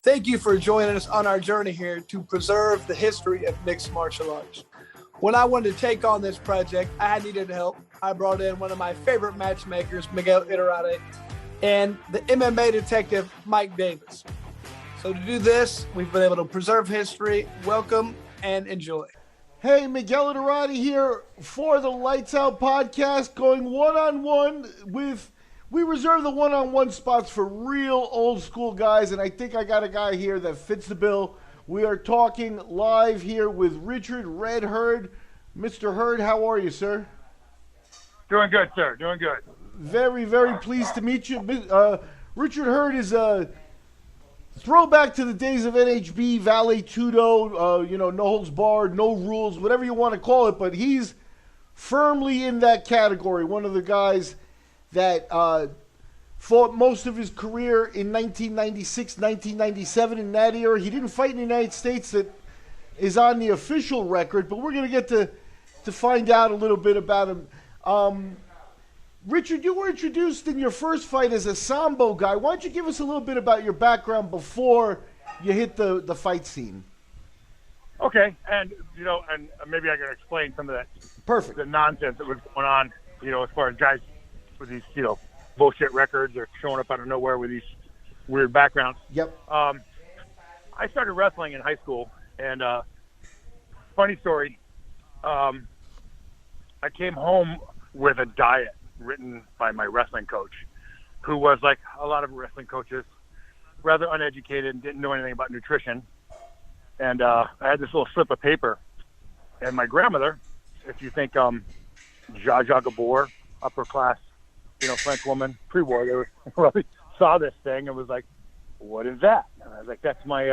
Thank you for joining us on our journey here to preserve the history of mixed martial arts. When I wanted to take on this project, I needed help. I brought in one of my favorite matchmakers, Miguel Iturrate, and the MMA detective, Mike Davis. So to do this, we've been able to preserve history. Welcome and enjoy. Hey, Miguel Iturrate here for the Lights Out podcast, going one-on-one with... We reserve the one-on-one spots for real old-school guys, and I think I got a guy here that fits the bill. We are talking live here with Richard Red Herd. Mr. Herd, how are you, sir? Doing good, sir. Doing good. Very, very pleased to meet you. Richard Herd is a throwback to the days of NHB, Vale, Tudo, no holds barred, no rules, whatever you want to call it, but he's firmly in that category. One of the guys that fought most of his career in 1996, 1997 in that era. He didn't fight in the United States, that is on the official record, but we're going to get to find out a little bit about him. Richard, you were introduced in your first fight as a Sambo guy. Why don't you give us a little bit about your background before you hit the fight scene? Okay, and maybe I can explain some of that. Perfect. The nonsense that was going on, as far as guys with these, bullshit records or showing up out of nowhere with these weird backgrounds. Yep. I started wrestling in high school, and funny story, I came home with a diet written by my wrestling coach, who was like a lot of wrestling coaches, rather uneducated and didn't know anything about nutrition. And I had this little slip of paper, and my grandmother, if you think Zsa Zsa Gabor, upper class, French woman, pre-war, they probably saw this thing and was like, "What is that?" And I was like, "That's my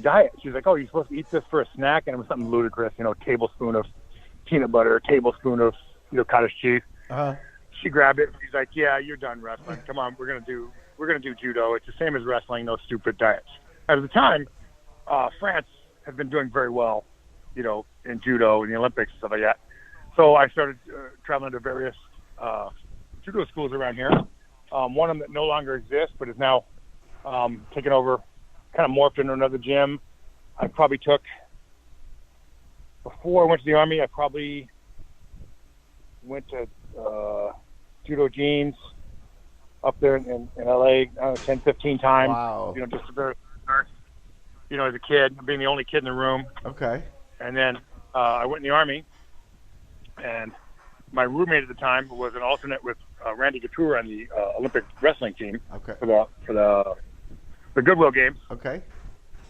diet." She's like, "Oh, you're supposed to eat this for a snack?" And it was something ludicrous, tablespoon of peanut butter, tablespoon of cottage cheese. Uh-huh. She grabbed it. She's like, "Yeah, you're done wrestling. Come on, we're gonna do judo. It's the same as wrestling. No stupid diets." At the time, France had been doing very well, in judo and the Olympics and stuff like that. So I started traveling to various judo schools around here. One of them that no longer exists, but is now taken over, kind of morphed into another gym. I probably took, before I went to the Army, I probably went to Judo Jeans up there in LA 10, 15 times. Wow. Just a very, as a kid, being the only kid in the room. Okay. And then I went in the Army, and my roommate at the time was an alternate with Randy Couture on the Olympic wrestling team. Okay. For the Goodwill Games. Okay.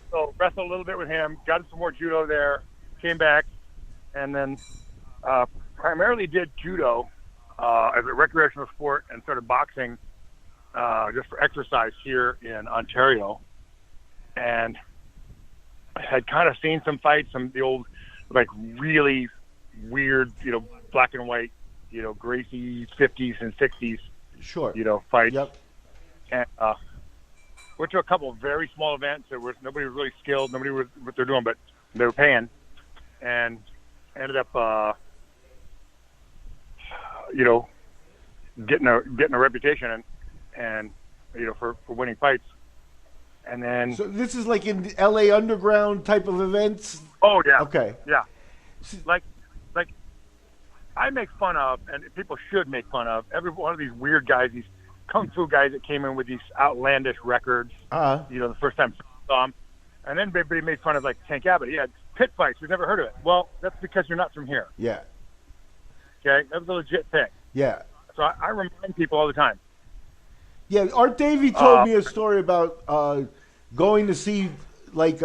So wrestled a little bit with him, got some more judo there, came back, and then primarily did judo as a recreational sport and started boxing just for exercise here in Ontario. And I had kind of seen some fights, the old, like, really weird, black and white, Gracie 50s and 60s, Sure. fights. Yep. And went to a couple of very small events. Nobody was really skilled. Nobody was what they're doing, but they were paying, and ended up, getting a reputation and for winning fights. And then, So this is like in the LA Underground type of events? oh yeah, Okay. yeah, like I make fun of, and people should make fun of, every one of these weird guys, these kung fu guys that came in with these outlandish records. Uh-huh. The first time I saw them, and then everybody made fun of, like, Tank Abbott. He had pit fights. We've never heard of it. Well, that's because you're not from here. Yeah. Okay, that was a legit thing. Yeah. So I remind people all the time. Yeah, Art Davey told me a story about going to see like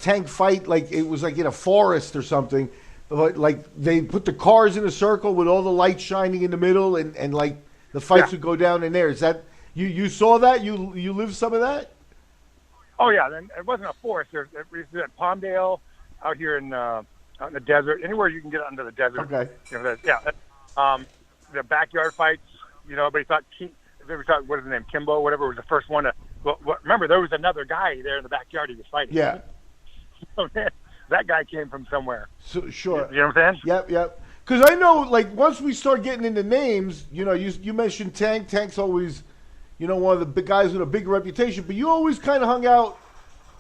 Tank fight, like it was like in a forest or something. But like they put the cars in a circle with all the lights shining in the middle, and like the fights would go down in there. Is that you saw that? You lived some of that? Oh yeah, then it wasn't a forest. There's at Palmdale, out here out in the desert, anywhere you can get out into the desert. Okay. The backyard fights. Everybody thought what is his name, Kimbo, whatever, was the first one to. Well, remember, there was another guy there in the backyard he was fighting. Yeah. So that guy came from somewhere. So, sure. You know what I'm saying? Yep. Because I know, like, once we start getting into names, you mentioned Tank. Tank's always, one of the big guys with a big reputation, but you always kind of hung out,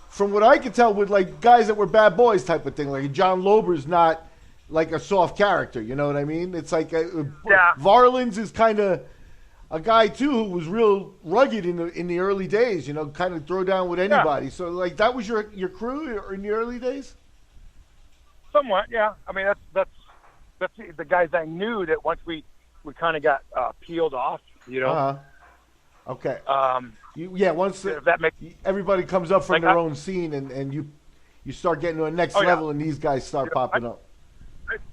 from what I could tell, with like guys that were bad boys type of thing. Like John Lober's not like a soft character, you know what I mean? It's like Varelans is kind of a guy too who was real rugged in the early days, kind of throw down with anybody. So like that was your crew in the early days? Somewhat, yeah. I mean, that's the guys I knew that once we kind of got peeled off, Okay. Once everybody comes up from their own scene and you start getting to a next level and these guys start popping up.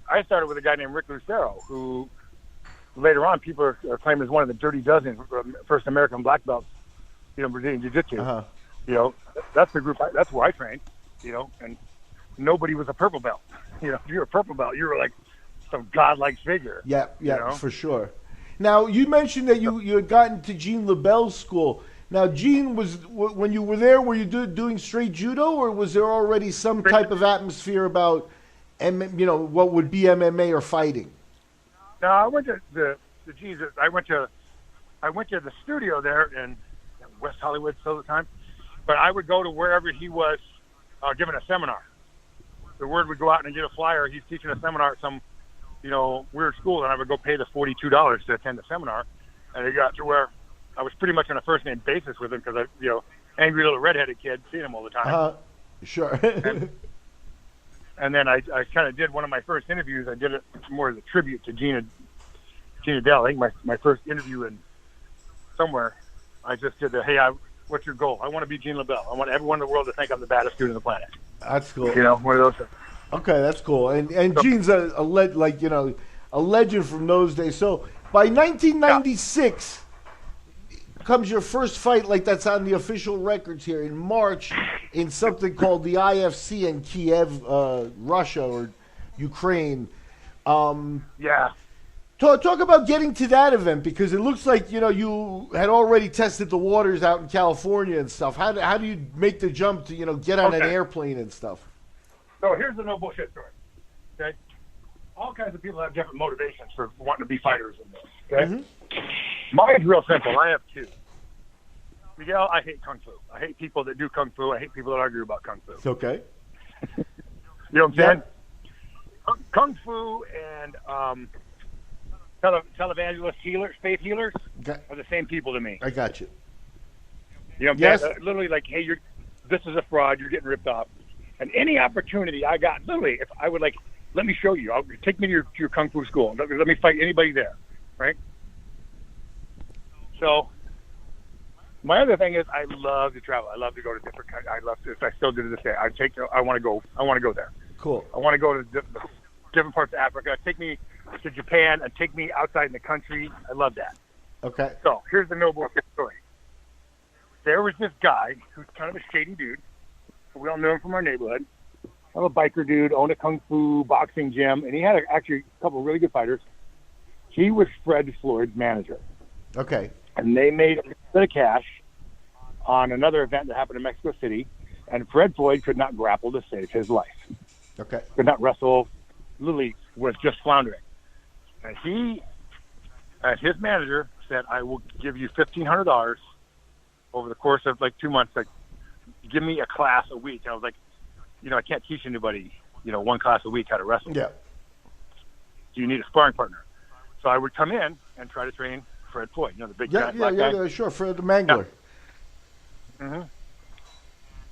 I started with a guy named Rick Lucero, who later on people are claiming is one of the dirty dozen first American black belts, Brazilian Jiu-Jitsu. That's the group. That's where I trained, and nobody was a purple belt. If you're a purple belt, you were like some godlike figure. Yeah, for sure. Now, you mentioned that you had gotten to Gene Lebell's school. Now, Gene, when you were there, were you doing straight judo, or was there already some type of atmosphere about, what would be MMA or fighting? No, I went to the Gene's. I went to the studio there in West Hollywood all the time, but I would go to wherever he was giving a seminar. The word would go out and I'd get a flyer. He's teaching a seminar at some weird school, and I would go pay the $42 to attend the seminar. And it got to where I was pretty much on a first name basis with him because angry little redheaded kid, seeing him all the time. Sure. and then I kind of did one of my first interviews. I did it more as a tribute to Gina Dell. I think my first interview in somewhere, I just did what's your goal? I want to be Gene Lebell. I want everyone in the world to think I'm the baddest dude on the planet. That's cool. One of those things. Okay, that's cool. And Gene's a legend from those days. So by 1996 comes your first fight, like that's on the official records here, in March in something called the IFC in Kiev, Russia or Ukraine. Talk about getting to that event, because it looks like you had already tested the waters out in California and stuff. How do you make the jump to get on an airplane and stuff? So here's the no bullshit story. Okay, all kinds of people have different motivations for wanting to be fighters in this. Okay, Mine's real simple. I have two. Miguel, I hate kung fu. I hate people that do kung fu. I hate people that argue about kung fu. It's okay. You know what I'm saying? Kung fu and televangelist healers, faith healers, are the same people to me. I got you. You know what I'm saying? Literally like, hey, this is a fraud. You're getting ripped off. And any opportunity I got, literally, if I would let me show you. Take me to your kung fu school. Let me fight anybody there, right? So my other thing is I love to travel. I love to go to different countries. I still do to this day. I want to go there. Cool. I want to go to different parts of Africa. Take me to Japan and take me outside in the country. I love that. Okay. So here's the no bullshit story. There was this guy who's kind of a shady dude. We all knew him from our neighborhood. I'm a biker dude, owned a kung fu boxing gym, and he had actually a couple of really good fighters. He was Fred Floyd's manager. Okay. And they made a bit of cash on another event that happened in Mexico City, and Fred Floyd could not grapple to save his life. Okay. Could not wrestle. Literally was just floundering. And he, as his manager, said, I will give you $1,500 over the course of 2 months. Give me a class a week. And I was like, I can't teach anybody, one class a week how to wrestle. Yeah. So you need a sparring partner. So I would come in and try to train Fred Floyd, the big guy. Yeah, sure, Fred the Mangler. Yeah. Mm-hmm.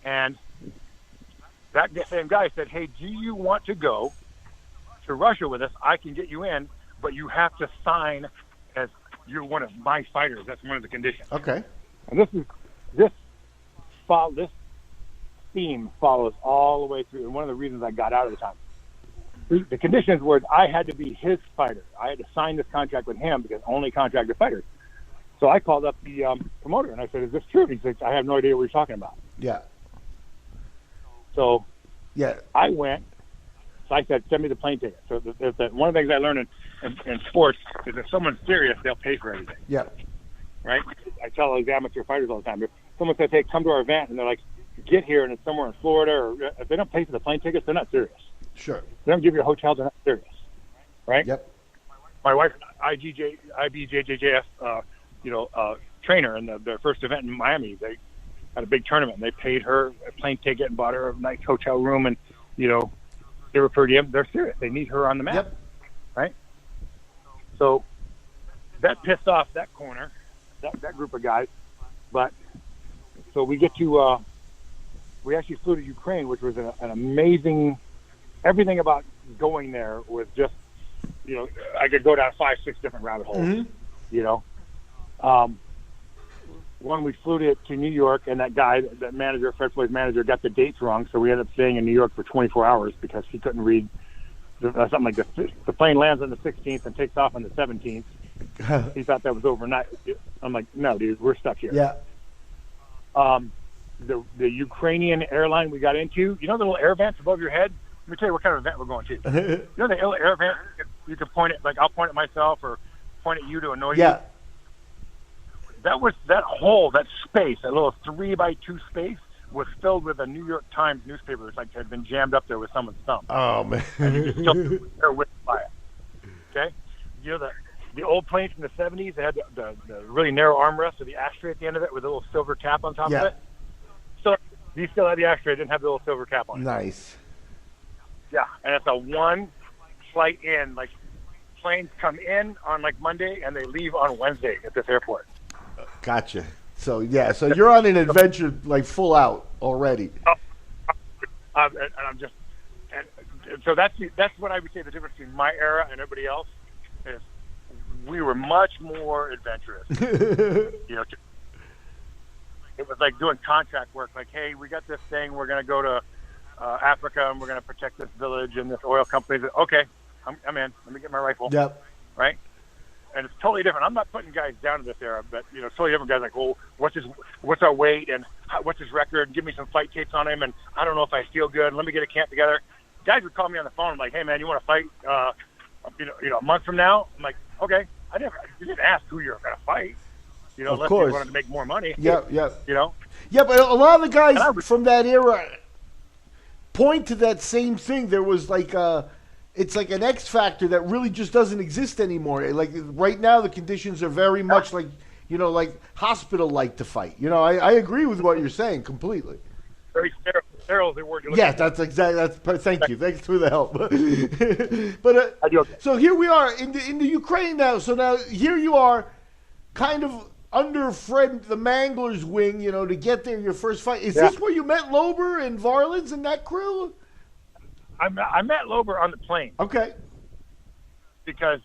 And that same guy said, hey, do you want to go to Russia with us? I can get you in, but you have to sign as you're one of my fighters. That's one of the conditions. Okay. And this theme follows all the way through. And one of the reasons I got out at the time, the conditions were I had to be his fighter. I had to sign this contract with him because only contracted fighters. So I called up the promoter and I said, is this true? He said, I have no idea what you're talking about. Yeah. So yeah, I went. So I said, send me the plane ticket. So one of the things I learned in sports is if someone's serious, they'll pay for everything. Yeah. Right? I tell these amateur fighters all the time, if someone says, hey, come to our event, and they're like, get here, and it's somewhere in Florida, or if they don't pay for the plane tickets, they're not serious. Sure. They don't give you a hotel, they're not serious. Right? Yep. My wife, IBJJF, trainer in their first event in Miami. They had a big tournament, and they paid her a plane ticket and bought her a nice hotel room, and they were per diem. They're serious. They need her on the map, Yep. right? So that pissed off that corner, that group of guys. But so we get to we actually flew to Ukraine, which was an amazing. Everything about going there was just, I could go down 5-6 different rabbit holes. Mm-hmm. One, we flew to New York, and that guy, that manager, Fred Floyd's manager, got the dates wrong, so we ended up staying in New York for 24 hours because he couldn't read something like this. The plane lands on the 16th and takes off on the 17th. He thought that was overnight. I'm like, no, dude, we're stuck here. Yeah. The Ukrainian airline we got into, the little air vents above your head? Let me tell you what kind of event we're going to. The little air vent, you can point it, like I'll point at myself or point at you to annoy you. That hole, that space, that little 3x2 space was filled with a New York Times newspaper. It's like it had been jammed up there with someone's thumb. Oh, man. And you just still there with by it. Okay? The old planes from the 70s, they had the really narrow armrest with the ashtray at the end of it with a little silver cap on top of it. So these still had the ashtray, didn't have the little silver cap on it. Nice. Yeah, and it's a one flight in. Like, planes come in on, like, Monday, and they leave on Wednesday at this airport. Gotcha. So, so you're on an adventure, like, full out already. And I'm just – and so that's what I would say the difference between my era and everybody else is we were much more adventurous. It was like doing contract work. Like, hey, we got this thing. We're going to go to Africa, and we're going to protect this village and this oil company. Okay, I'm in. Let me get my rifle. Yep. Right? And it's totally different. I'm not putting guys down in this era, but, totally different guys like, well, what's our weight and what's his record? Give me some fight tapes on him, and I don't know if I feel good. Let me get a camp together. Guys would call me on the phone like, hey, man, you want to fight a month from now? I'm like, okay. You didn't ask who you're going to fight. Unless you wanted to make more money. Yeah. Yeah, but a lot of the guys from that era point to that same thing. There was like it's like an X factor that really just doesn't exist anymore. Like right now, the conditions are very much like like hospital-like to fight. I agree with what you're saying completely. Very sterile is the word you're looking at. That's exactly. Thank you. Thanks for the help. But so here we are in the Ukraine now. So now here you are, kind of under Fred the Mangler's wing, to get there, your first fight. Is this where you met Lober and Varelans and that crew? I met Lober on the plane. Okay. Because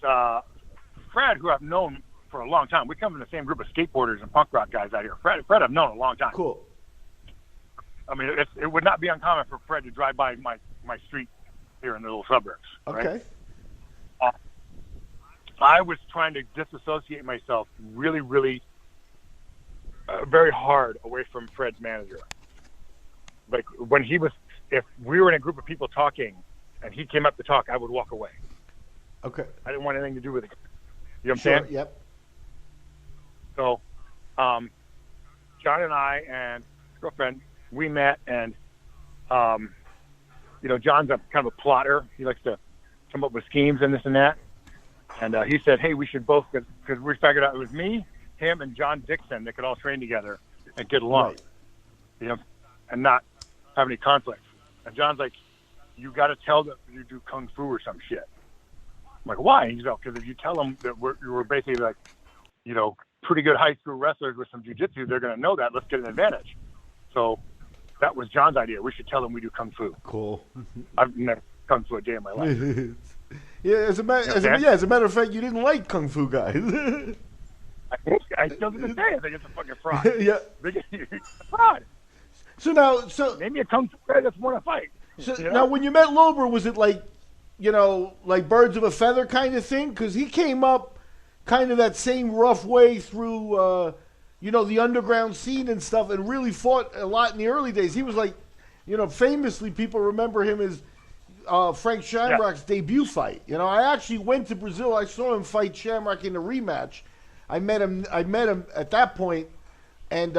Fred, who I've known for a long time, we come from the same group of skateboarders and punk rock guys out here. Fred I've known a long time. Cool. I mean, it would not be uncommon for Fred to drive by my street here in the little suburbs. Okay. Right? I was trying to disassociate myself really, really very hard away from Fred's manager. Like when if we were in a group of people talking and he came up to talk, I would walk away. Okay. I didn't want anything to do with it. You know what I'm saying? Yep. So, John and I and his girlfriend, we met, and, John's a kind of a plotter. He likes to come up with schemes and this and that. And he said, hey, we should both, because we figured out it was me, him, and John Dixon that could all train together and get along, and not have any conflicts. And John's like, you got to tell them you do kung fu or some shit. I'm like, why? And he's like, because if you tell them that we're basically like, pretty good high school wrestlers with some jiu-jitsu, they're going to know that. Let's get an advantage. So that was John's idea. We should tell them we do kung fu. Cool. I've never kung fu a day in my life. As a matter of fact, you didn't like kung fu guys. I still to this day I think it's a fucking fraud. Yeah. It's a fraud. So maybe a kung fu guy that's more to fight. So now, when you met Lober, was it like, like birds of a feather kind of thing? Because he came up kind of that same rough way through, the underground scene and stuff, and really fought a lot in the early days. He was like, famously, people remember him as Frank Shamrock's debut fight. I actually went to Brazil. I saw him fight Shamrock in a rematch. I met him at that point, and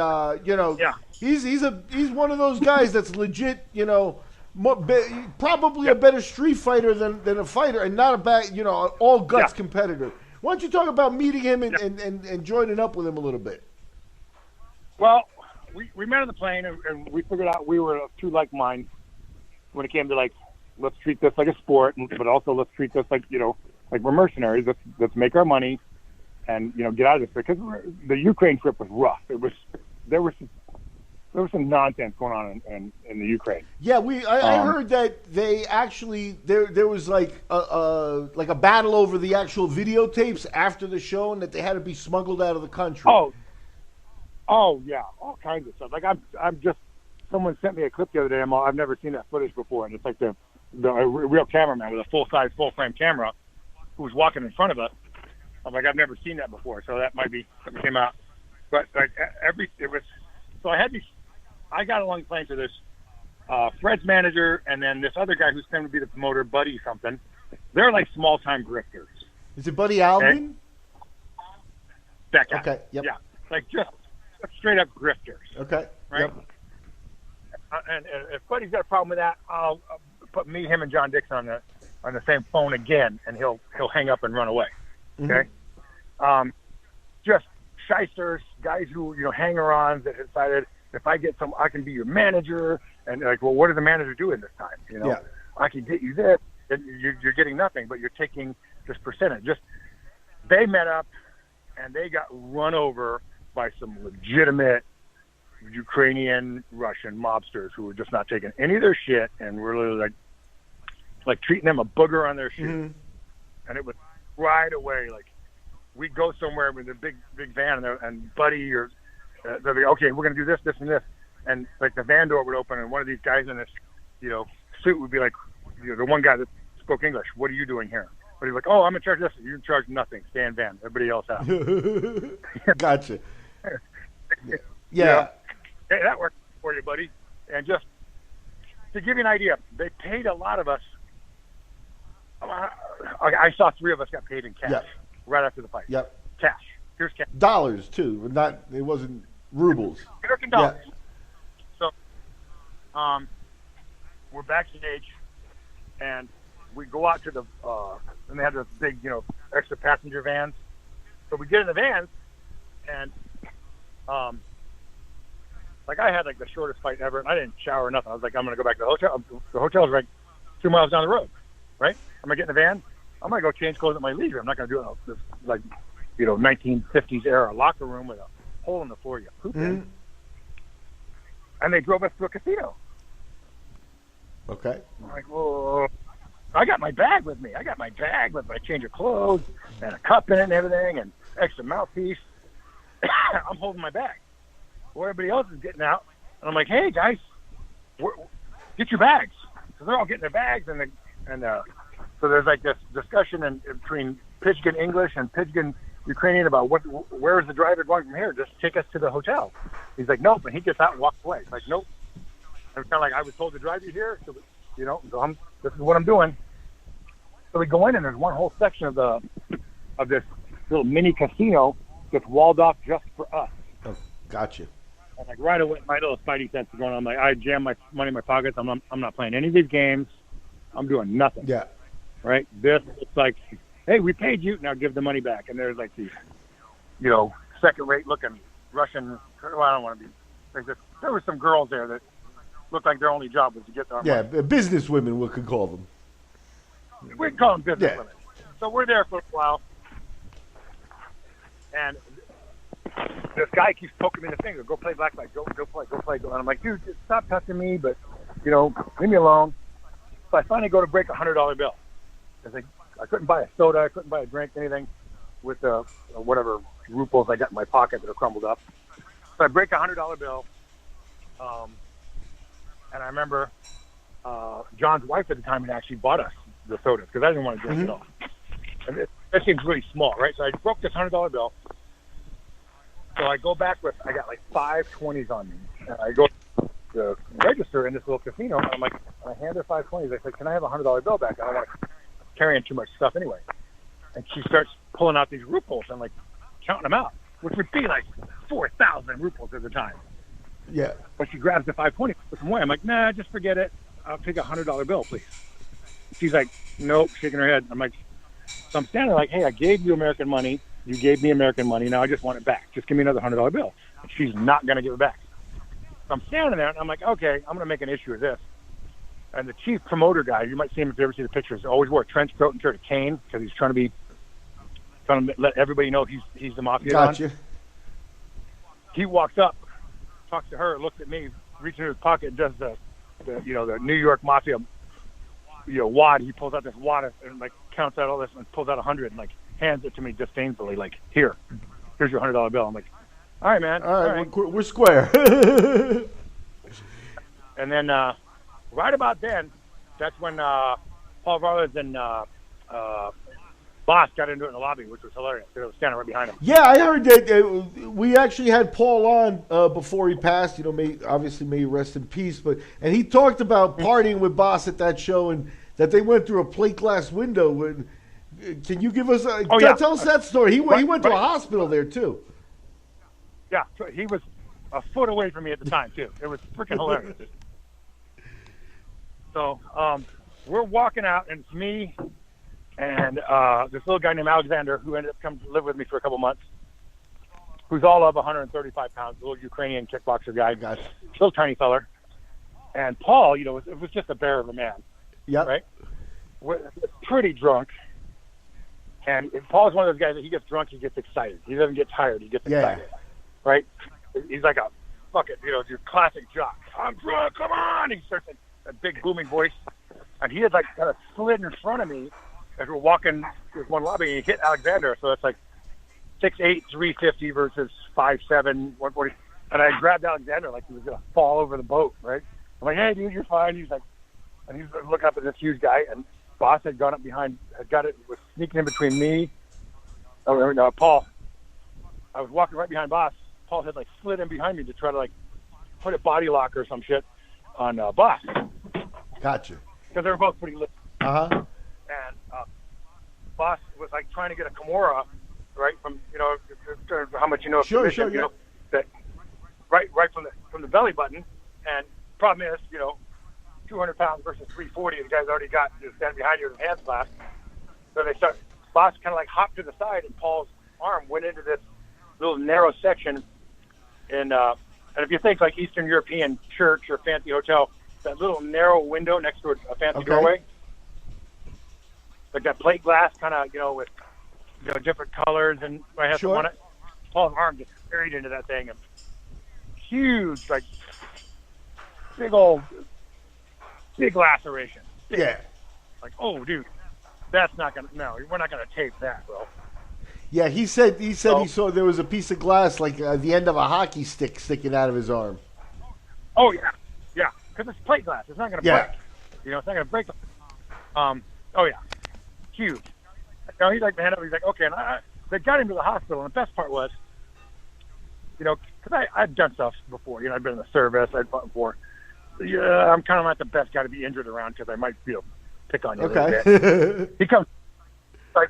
he's one of those guys that's legit. Probably a better street fighter than a fighter, and not a bad, all guts competitor. Why don't you talk about meeting him and joining up with him a little bit? Well, we met on the plane, and we figured out we were two like minds when it came to, like, let's treat this like a sport, but also let's treat this like, like we're mercenaries. Let's make our money and, get out of this. Because the Ukraine trip was rough. There was some nonsense going on in the Ukraine. Yeah, I heard that they actually there was like a battle over the actual videotapes after the show, and that they had to be smuggled out of the country. Oh yeah, all kinds of stuff. Like I'm just, someone sent me a clip the other day. I've never seen that footage before, and it's like the real cameraman with a full frame camera who's walking in front of us. I'm like, I've never seen that before, so that might be something came out. But like I got along the plane to this Fred's manager, and then this other guy who's going to be the promoter, Buddy something. They're like small time grifters. Is it Buddy Alvin? That guy. Okay. Yep. Yeah, like just straight up grifters. Okay. Right. Yep. And if Buddy's got a problem with that, I'll put him and John Dixon on the same phone again, and he'll hang up and run away. Okay. Mm-hmm. Just shysters, guys who hanger-ons that decided, if I get I can be your manager. And like, well, what does the manager do in this time? Yeah. I can get you this, and you're getting nothing, but you're taking this percentage. They met up, and they got run over by some legitimate Ukrainian, Russian mobsters who were just not taking any of their shit, and were literally like treating them a booger on their shoe. Mm-hmm. And it was right away, like, we go somewhere with a big van, and Buddy or they'll be, okay, we're going to do this, this, and this. And, like, the van door would open, and one of these guys in this, suit would be like, the one guy that spoke English, what are you doing here? But he's like, oh, I'm in charge of this. You're in charge of nothing. Stay in van. Everybody else out. Gotcha. Yeah. Hey, that worked for you, buddy. And just to give you an idea, they paid a lot of us. I saw 3 of us got paid in cash right after the fight. Yep. Cash. Here's cash. Dollars, too. It wasn't rubles. American dollars. Yeah. So, we're backstage, and we go out to the, and they had this big, extra passenger vans. So we get in the vans, and, like, I had, like, the shortest fight ever, and I didn't shower or nothing. I was like, I'm going to go back to the hotel. The hotel's right 2 miles down the road, right? I'm going to get in the van. I'm going to go change clothes at my leisure. I'm not going to do it in this, like, 1950s era locker room with a hole in the floor you poop in. And they drove us to a casino. Okay. I'm like, whoa. I got my bag with me. I got my bag with my change of clothes and a cup in it and everything and extra mouthpiece. I'm holding my bag. Well, everybody else is getting out. And I'm like, hey, guys, get your bags. So they're all getting their bags. So there's like this discussion between Pidgin English and Pidgin Ukrainian about where is the driver going from here? Just take us to the hotel. He's like, nope. And he gets out and walks away. It's like, nope. I'm kind of like, I was told to drive you here. So, so this is what I'm doing. So we go in, and there's one whole section of this little mini casino that's walled off just for us. Oh, gotcha. And like right away, my little spidey sense is going on. I'm like, I jam my money in my pockets. I'm not playing any of these games. I'm doing nothing. Yeah. Right? It's like, hey, we paid you. Now give the money back. And there's like these, second-rate looking Russian. Well, I don't want to be like this. There were some girls there that looked like their only job was to get their money. Yeah, business women, we could call them. We can call them business women. So we're there for a while, and this guy keeps poking me in the finger. Go play blackjack. Go play. And I'm like, dude, just stop touching me. But leave me alone. So I finally go to break $100 bill. I couldn't buy a soda. I couldn't buy a drink, anything with whatever rubles I got in my pocket that are crumbled up. So I break $100 bill. And I remember John's wife at the time had actually bought us the sodas because I didn't want to drink it all. And that seems really small, right? So I broke this $100 bill. So I go back I got like 5 20s on me. And I go to the register in this little casino, and I'm like, I hand her 5 20s. I said, can I have a $100 bill back? I don't want to carry in too much stuff anyway. And she starts pulling out these rubles and like counting them out, which would be like 4,000 rubles at the time. Yeah. But she grabs the 520, puts them away. I'm like, nah, just forget it. I'll take a $100 bill, please. She's like, nope, shaking her head. I'm like, so I'm standing like, hey, I gave you American money. You gave me American money. Now I just want it back. Just give me another $100 bill. and she's not going to give it back. So I'm standing there, and I'm like, okay, I'm going to make an issue of this. And the chief promoter guy, you might see him if you ever see the pictures, always wore a trench coat and carried a cane because he's trying to let everybody know he's the mafia. Gotcha. He walks up, talks to her, looks at me, reaches into his pocket, and does the New York mafia, wad. He pulls out this wad and like counts out all this and pulls out 100 and like hands it to me disdainfully, like, here's your $100 bill. I'm like, all right, man. All right. We're square. And then right about then, that's when Paul Varelans and Boss got into it in the lobby, which was hilarious. They were standing right behind him. Yeah, I heard that. We actually had Paul on before he passed. May he rest in peace. And he talked about partying with Boss at that show and that they went through a plate glass window. Can you give us tell us that story? He went to a hospital there too. Yeah, he was a foot away from me at the time too. It was freaking hilarious. So we're walking out, and it's me and this little guy named Alexander, who ended up coming to live with me for a couple months, who's all of 135 pounds, a little Ukrainian kickboxer guy, still tiny feller. And Paul, it was just a bear of a man. Yeah. Right? We're pretty drunk. And Paul's one of those guys that he gets drunk, he gets excited. He doesn't get tired, he gets excited. Right? He's like a fucking, your classic jock. I'm drunk, come on! He starts a big booming voice. And he had like kind of slid in front of me as we're walking with one lobby, and he hit Alexander. So that's like 6'8", 350 versus 5'7", 140. And I grabbed Alexander like he was going to fall over the boat, right? I'm like, hey, dude, you're fine. He's like, and he's looking up at this huge guy, and Boss had gone up behind, was sneaking in between me. Paul. I was walking right behind Boss. Paul had like slid in behind me to try to like put a body lock or some shit on Boss. Gotcha. Because they were both pretty lit. Uh-huh. And Boss was like trying to get a Kimura, right? From how much you know of sure, position, yeah. That right from the belly button. And problem is, 200 pounds versus 340. The guy's already got standing behind you with his hands clasped. So they start. Boss kind of like hopped to the side, and Paul's arm went into this little narrow section. And if you think like Eastern European church or fancy hotel, that little narrow window next to a fancy doorway, like that plate glass, kind of with different colors, and I had some on it. Paul's arm just buried into that thing, and huge, like big laceration. Yeah. Like, oh, dude, that's not gonna. No, we're not gonna tape that, bro. Yeah, he said he saw there was a piece of glass like the end of a hockey stick sticking out of his arm. Oh yeah, because it's plate glass. It's not gonna break. It's not gonna break. Oh yeah, huge. He's like, man, he's like, okay, and they got him to the hospital. And the best part was, because I'd done stuff before. I'd been in the service. I'd fought before. Yeah, I'm kind of not the best guy to be injured around because I might, pick on you a little bit. He comes, like,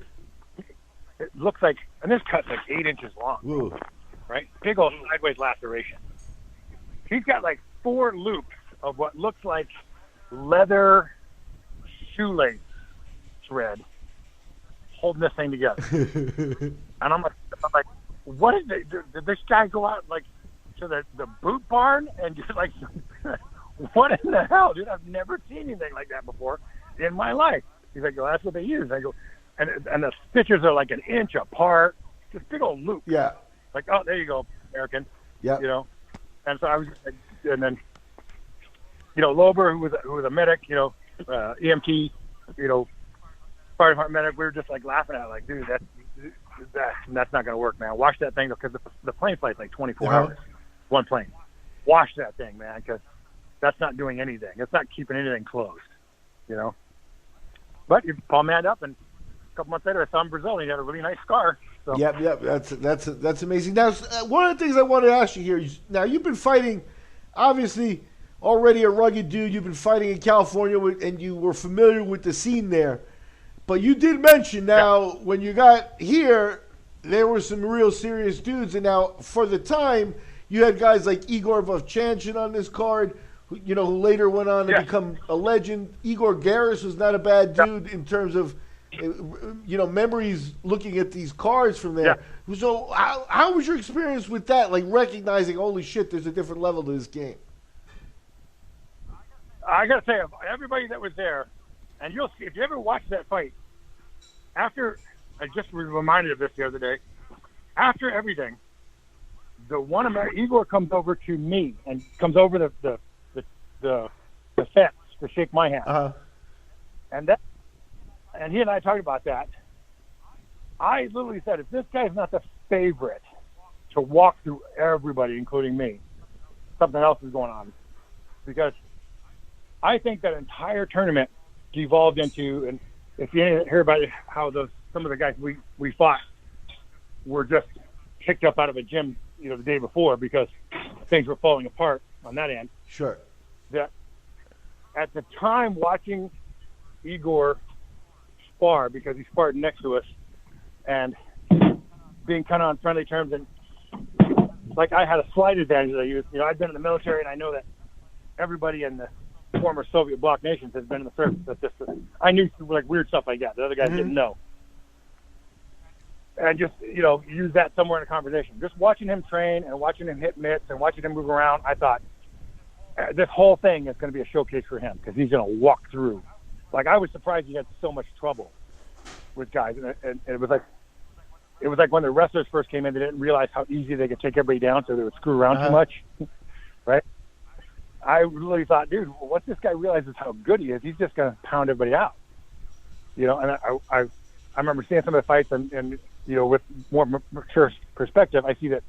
it looks like, and this cut's like 8 inches long. Ooh. Right? Big old sideways laceration. He's got like 4 loops of what looks like leather shoelace thread holding this thing together. And I'm like, what is it? Did this guy go out like to the boot barn and just like, what in the hell, dude? I've never seen anything like that before in my life. He's like, well, that's what they use. I go, and the stitches are like an inch apart, just big old loop. Yeah. Like, oh, there you go, American. Yeah. And so I was, and then, Lober, who was a medic, EMT, fire department medic, we were just like laughing at it, like, dude, that's not gonna work, man. Wash that thing, because the plane flight's like 24 hours, one plane. Wash that thing, man, because that's not doing anything. It's not keeping anything closed, But Paul manned up, and a couple months later, I saw him in Brazil, and he had a really nice scar. So. Yep, that's amazing. Now, one of the things I wanted to ask you here is, now you've been fighting, obviously, already a rugged dude. You've been fighting in California, and you were familiar with the scene there. But you did mention when you got here, there were some real serious dudes. And now, for the time, you had guys like Igor Vovchanchyn on this card, who later went on to become a legend. Igor Garris was not a bad dude in terms of memories looking at these cards from there. Yeah. So how was your experience with that? Like recognizing, holy shit, there's a different level to this game. I got to say, everybody that was there, and you'll see, if you ever watch that fight, after, I just was reminded of this the other day, after everything, the one Igor comes over to me and comes over the fence to shake my hand. Uh-huh. And he and I talked about that. I literally said, if this guy's not the favorite to walk through everybody, including me, something else is going on. Because I think that entire tournament devolved into, and if you hear about how some of the guys we fought were just kicked up out of a gym, the day before because things were falling apart on that end. Sure. That at the time watching Igor spar, because he sparred next to us, and being kind of on friendly terms, and like I had a slight advantage that I used. I'd been in the military, and I know that everybody in the former Soviet bloc nations has been in the service. That's just I knew like weird stuff like that. The other guys didn't know. And just, use that somewhere in a conversation. Just watching him train and watching him hit mitts and watching him move around, I thought, this whole thing is going to be a showcase for him because he's going to walk through. Like, I was surprised he had so much trouble with guys. And it was like when the wrestlers first came in, they didn't realize how easy they could take everybody down, so they would screw around too much, right? I really thought, dude, once this guy realizes how good he is, he's just going to pound everybody out. And I remember seeing some of the fights and with more mature perspective, I see that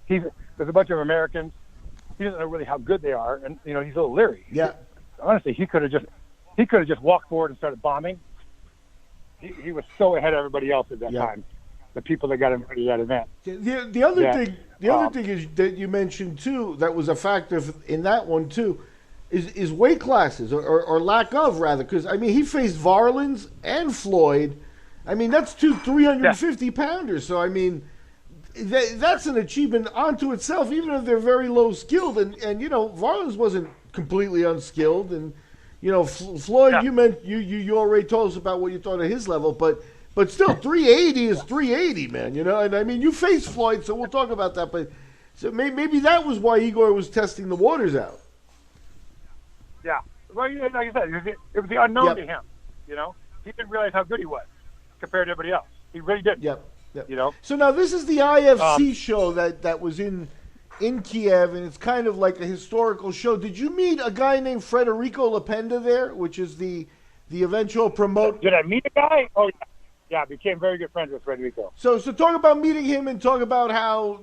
there's a bunch of Americans. He doesn't know really how good they are, and he's a little leery. Yeah. Honestly, he could have just walked forward and started bombing. He was so ahead of everybody else at that time. The people that got him ready to that event. The other thing is that you mentioned too, that was a factor in that one too, is weight classes or lack of rather, because he faced Varelans and Floyd. That's two 350 pounders. So that's an achievement onto itself, even if they're very low skilled. And Varelans wasn't completely unskilled, and Floyd, you already told us about what you thought of his level, but still 380 is 380, man. And you faced Floyd, so we'll talk about that. But so maybe that was why Igor was testing the waters out. Yeah, well, like I said, it was the unknown to him. He didn't realize how good he was compared to everybody else. He really didn't. Yep. So now this is the IFC show that was in Kiev, and it's kind of like a historical show. Did you meet a guy named Frederico Lapenda there, which is the eventual promoter? Did I meet a guy? Oh, yeah. I became very good friends with Frederico. So talk about meeting him and talk about how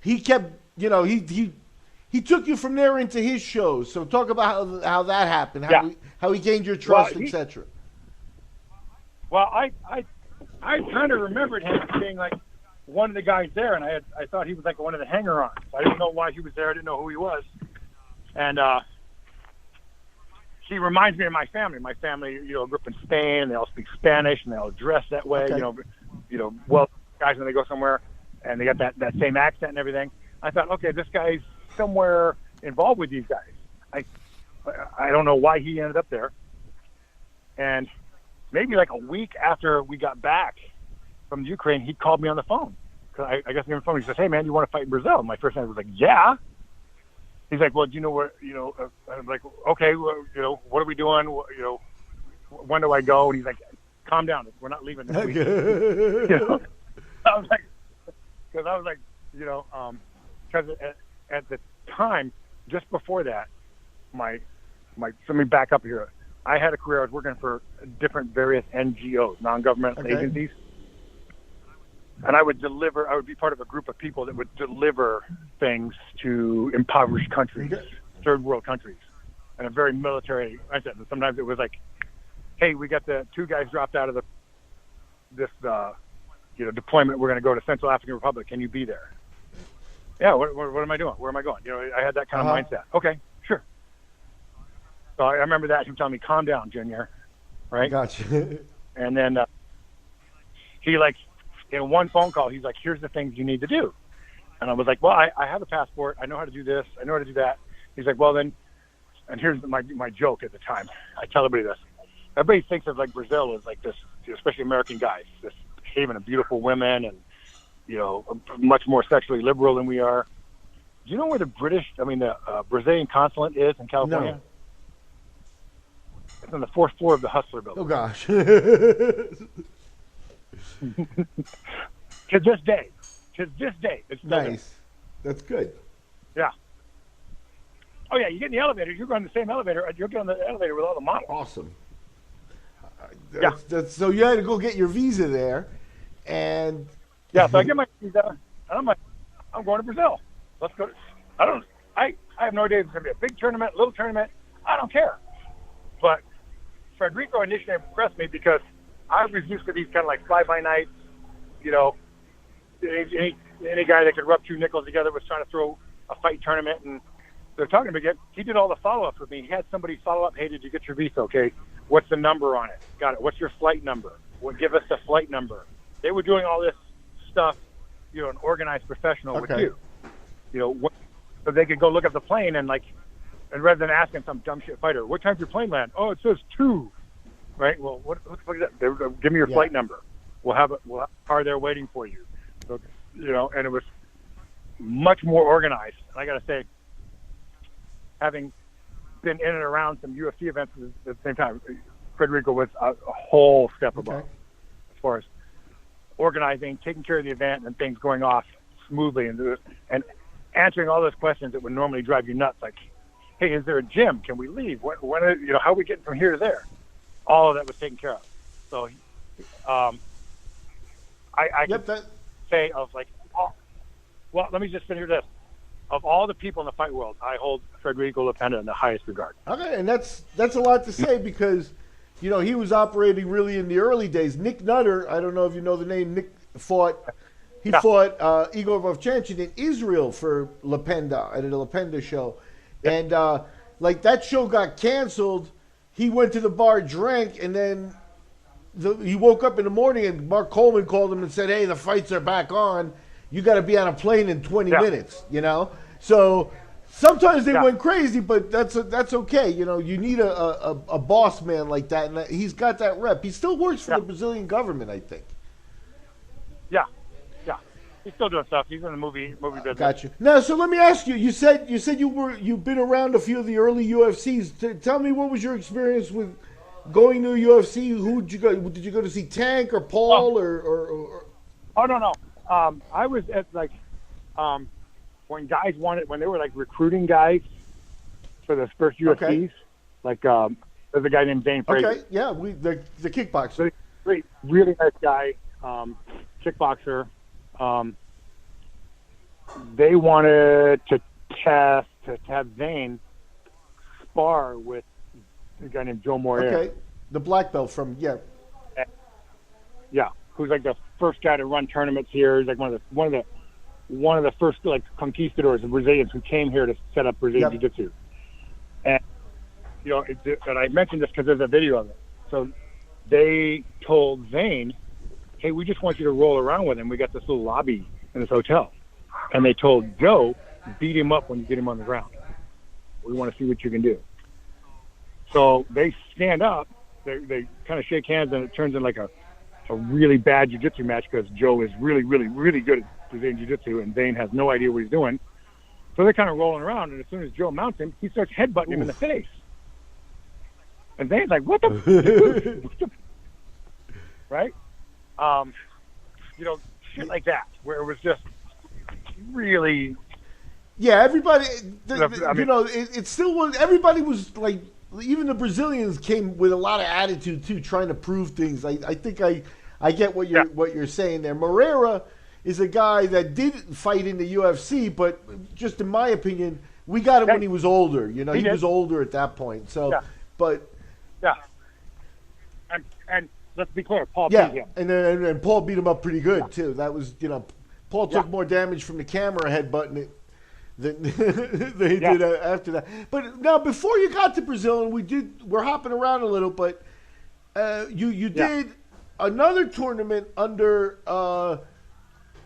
he kept he took you from there into his shows. So talk about how that happened, how he gained your trust, etc. Well, I kind of remembered him being like one of the guys there, and I thought he was like one of the hanger-ons. I didn't know why he was there. I didn't know who he was. And he reminds me of my family. My family, grew up in Spain. They all speak Spanish, and they all dress that way. Okay. Well, guys when they go somewhere, and they got that same accent and everything. I thought, okay, this guy's somewhere involved with these guys. I don't know why he ended up there. And maybe like a week after we got back from Ukraine, he called me on the phone. Cause I guess on the phone, he says, "Hey man, you want to fight in Brazil?" And my first answer was like, "Yeah." He's like, "Well, do you know where? I'm like, "Okay, well, what are we doing? When do I go?" And he's like, "Calm down. We're not leaving this week." I was like, because at the time, just before that, let me back up here. I had a career. I was working for different various NGOs, non-governmental agencies. And I would be part of a group of people that would deliver things to impoverished countries, third world countries, and a very military mindset. And sometimes it was like, hey, we got the two guys dropped out of this deployment. We're going to go to Central African Republic. Can you be there? Yeah. What am I doing? Where am I going? I had that kind of mindset. Okay, sure. So I remember that him telling me, "Calm down, Junior." Right? Gotcha. And then he in one phone call, he's like, "Here's the things you need to do." And I was like, "Well, I have a passport. I know how to do this. I know how to do that." He's like, "Well, then," and here's my joke at the time. I tell everybody this. everybody thinks of like Brazil as like this, especially American guys, this haven of beautiful women and, much more sexually liberal than we are. Do you know where the Brazilian consulate is in California? No. It's on the 4th floor of the Hustler building. Oh, gosh. To this day. It's nice. That's good. Yeah. Oh, yeah, you get in the elevator, you're going the same elevator, you're getting on the elevator with all the models. Awesome. Yeah. So you had to go get your visa there, and... Yeah, so I get my visa, and I'm like, I'm going to Brazil. Let's go. I have no idea if it's going to be a big tournament, little tournament. I don't care. But Frederico initially impressed me because I was used to these kind of like fly-by-nights, any guy that could rub 2 nickels together was trying to throw a fight tournament, and they're talking about he did all the follow-ups with me. He had somebody follow up, hey, did you get your visa? Okay, what's the number on it? Got it. What's your flight number? Well, give us the flight number. They were doing all this stuff, an organized professional with you. So they could go look at the plane and rather than asking some dumb shit fighter, what time's your plane land? Oh, it says 2. Right? Well, what the fuck is that? They were, give me your flight number. We'll have a car there waiting for you. So, and it was much more organized. And I got to say, having been in and around some UFC events at the same time, Frederico was a whole step above as far as organizing, taking care of the event, and things going off smoothly, and answering all those questions that would normally drive you nuts, like, hey, is there a gym? Can we leave? When how are we getting from here to there? All of that was taken care of. So, I could say of like, let me just finish this. Of all the people in the fight world, I hold Frederico Lapenda in the highest regard. Okay, and that's a lot to say because, he was operating really in the early days. Nick Nutter, I don't know if you know the name, Nick fought Igor Vovchanchyn in Israel for Lapenda at a Lapenda show. And that show got canceled. He went to the bar, drank, and then he woke up in the morning and Mark Coleman called him and said, hey, the fights are back on. You got to be on a plane in 20 minutes, So sometimes they went crazy, but that's okay. You need a boss man like that, and he's got that rep. He still works for the Brazilian government, I think. Yeah. He's still doing stuff. He's in the movie business. Gotcha. Now, so let me ask you. You said you've been around a few of the early UFCs. Tell me, what was your experience with going to a UFC? Who did you go? Did you go to see Tank or Paul or? Oh no. I was at when guys when they were recruiting guys for the first UFCs, there's a guy named Zane Frazier. Okay, yeah, the kickboxer. Great, really nice guy, kickboxer. They wanted to have Zane spar with a guy named Joe Moreira. Okay, the black belt from who's the first guy to run tournaments here. He's one of the first conquistadors of Brazilians who came here to set up Brazilian Jiu-Jitsu. And and I mentioned this because there's a video of it. So they told Zane, hey, we just want you to roll around with him. We got this little lobby in this hotel. And they told Joe, beat him up when you get him on the ground. We want to see what you can do. So they stand up, they kind of shake hands, and it turns in a really bad jiu-jitsu match because Joe is really, really, really good at Brazilian jiu-jitsu, and Zane has no idea what he's doing. So they're kind of rolling around, and as soon as Joe mounts him, he starts headbutting him in the face. And Zane's like, what the right? Shit like that, where it was just really... Yeah, everybody, it still was, everybody was even the Brazilians came with a lot of attitude too, trying to prove things. I think I get what you're saying there. Moreira is a guy that did fight in the UFC, but just in my opinion, we got him when he was older. He was older at that point. So, and let's be clear, Paul beat him. And Paul beat him up pretty good too. That was Paul took more damage from the camera headbutting it than he did after that. But now, before you got to Brazil, and we're hopping around a little, but you did another tournament under.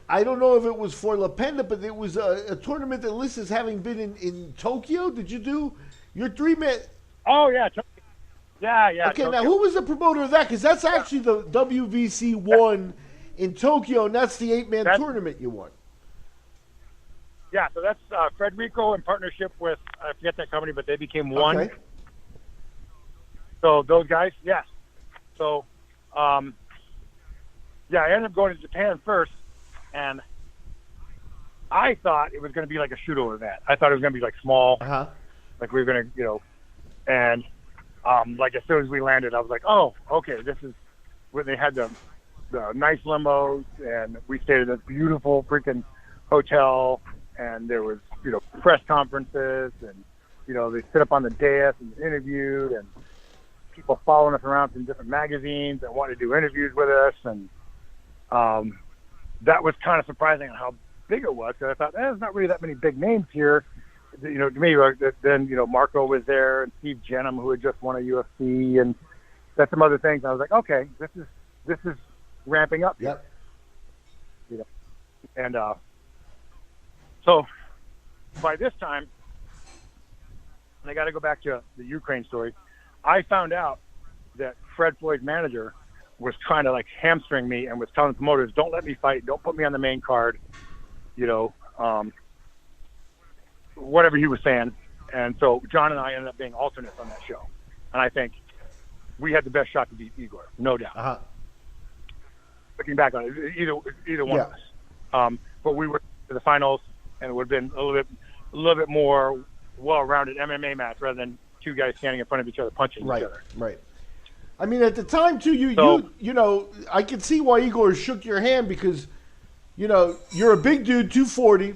I don't know if it was for Lapenda, but it was a tournament that lists as having been in Tokyo. Did you do your 3-man? Oh yeah, Yeah. Okay, Tokyo. now who was the promoter of that? Because that's actually the WVC one in Tokyo, and that's the 8-man tournament you won. Yeah, so that's Frederico in partnership with, I forget that company, but they became one. Okay. So those guys, yes. So, I ended up going to Japan first, and I thought it was going to be like a Judo event. I thought it was going to be like small, like we were going to, and like as soon as we landed, I was like, oh, okay, this is where they had the nice limos, and we stayed at a beautiful freaking hotel, and there was, press conferences, and, they sit up on the dais and interviewed, and people following us around from different magazines that wanted to do interviews with us, and that was kind of surprising on how big it was, because I thought, there's not really that many big names here. To me, then, Marco was there, and Steve Jenham, who had just won a UFC, and that's some other things. And I was like, okay, this is ramping up. Yep. And so by this time, and I got to go back to the Ukraine story, I found out that Fred Floyd's manager was trying to like hamstring me and was telling the promoters, don't let me fight, don't put me on the main card, whatever he was saying. And so John and I ended up being alternates on that show. And I think we had the best shot to beat Igor, no doubt. Looking back on it, either one of us. But we were to the finals, and it would have been a little bit more well-rounded MMA match rather than two guys standing in front of each other punching each other. Right. I mean, at the time too, you I can see why Igor shook your hand, because you're a big dude, 240.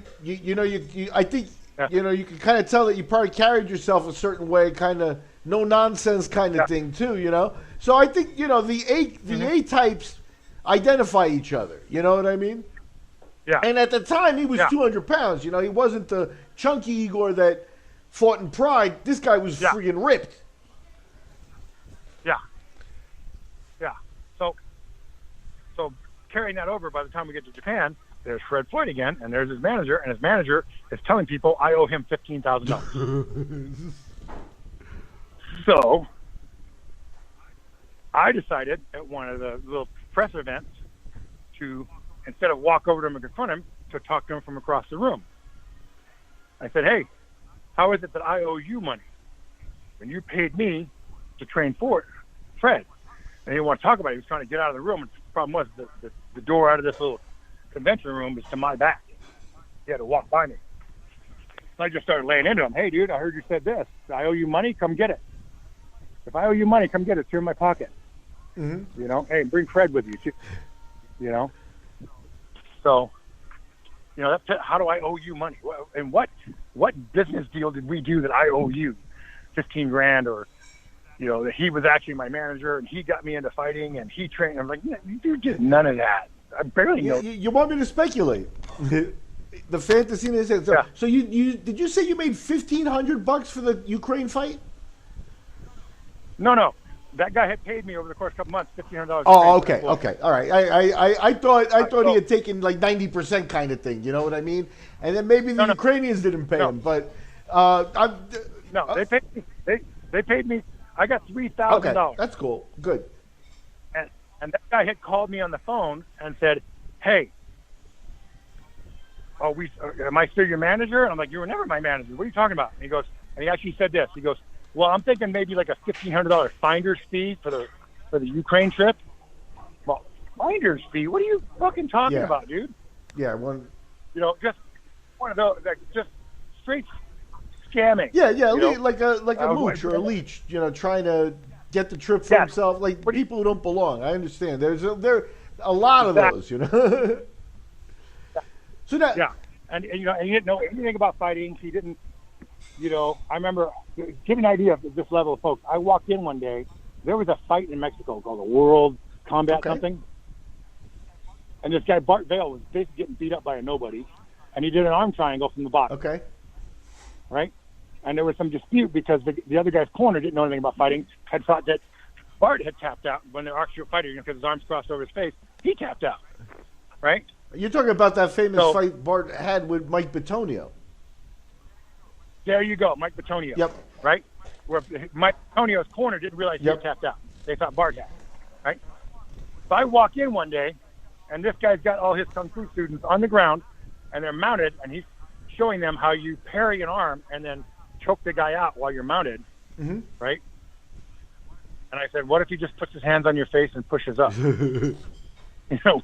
I think you can kind of tell that you probably carried yourself a certain way, kind of no nonsense kind of thing too. So I think the A types identify each other. You know what I mean? Yeah. And at the time, he was 200 pounds. He wasn't the chunky Igor that fought in Pride. This guy was friggin' ripped. Yeah. So carrying that over, by the time we get to Japan, there's Fred Floyd again, and there's his manager, and his manager is telling people I owe him $15,000. So I decided at one of the little press events to, instead of walk over to him and confront him, to talk to him from across the room. I said, hey, how is it that I owe you money when you paid me to train for Fred? And he didn't want to talk about it. He was trying to get out of the room. And the problem was the door out of this little convention room is to my back. He had to walk by me. So I just started laying into him. Hey, dude, I heard you said this. I owe you money. Come get it. If I owe you money, come get it. It's here in my pocket. Mm-hmm. Hey, bring Fred with you too. So, that's, how do I owe you money? And what business deal did we do that I owe you $15,000, or that he was actually my manager and he got me into fighting and he trained? I'm like, you did none of that. I barely know. You want me to speculate? The fantasy in his head. So you did you say you made $1,500 for the Ukraine fight? No. That guy had paid me over the course of a couple months $1,500. Oh, okay, all right. I thought he had taken like 90% kind of thing. You know what I mean? And then maybe the Ukrainians didn't pay him, but they paid me. They paid me. I got $3,000. Okay, that's cool. Good. And that guy had called me on the phone and said, "Hey, am I still your manager?" And I'm like, "You were never my manager. What are you talking about?" And he goes, and he actually said this. He goes, "Well, I'm thinking maybe like a $1,500 finder's fee for the Ukraine trip." Well, finder's fee? What are you fucking talking about, dude? Yeah, just one of those, like, just straight scamming. Yeah, like a mooch or a leech, trying to get the trip for himself, like people who don't belong. I understand. There a lot of those, So that and he didn't know anything about fighting. He didn't. I remember, give you an idea of this level of folks. I walked in one day, there was a fight in Mexico called the World Combat something. And this guy, Bart Vale, was basically getting beat up by a nobody. And he did an arm triangle from the bottom. Okay. Right? And there was some dispute because the other guy's corner didn't know anything about fighting, had thought that Bart had tapped out when the actual fighter, because his arms crossed over his face, he tapped out. Right? You're talking about that famous fight Bart had with Mike Bitonio. There you go, Mike Bitonio. Yep. Right? where Mike Antonio's corner didn't realize he had tapped out. They thought Bart had, right? So I walk in one day, and this guy's got all his Kung Fu students on the ground, and they're mounted, and he's showing them how you parry an arm and then choke the guy out while you're mounted, right? And I said, what if he just puts his hands on your face and pushes up? You know,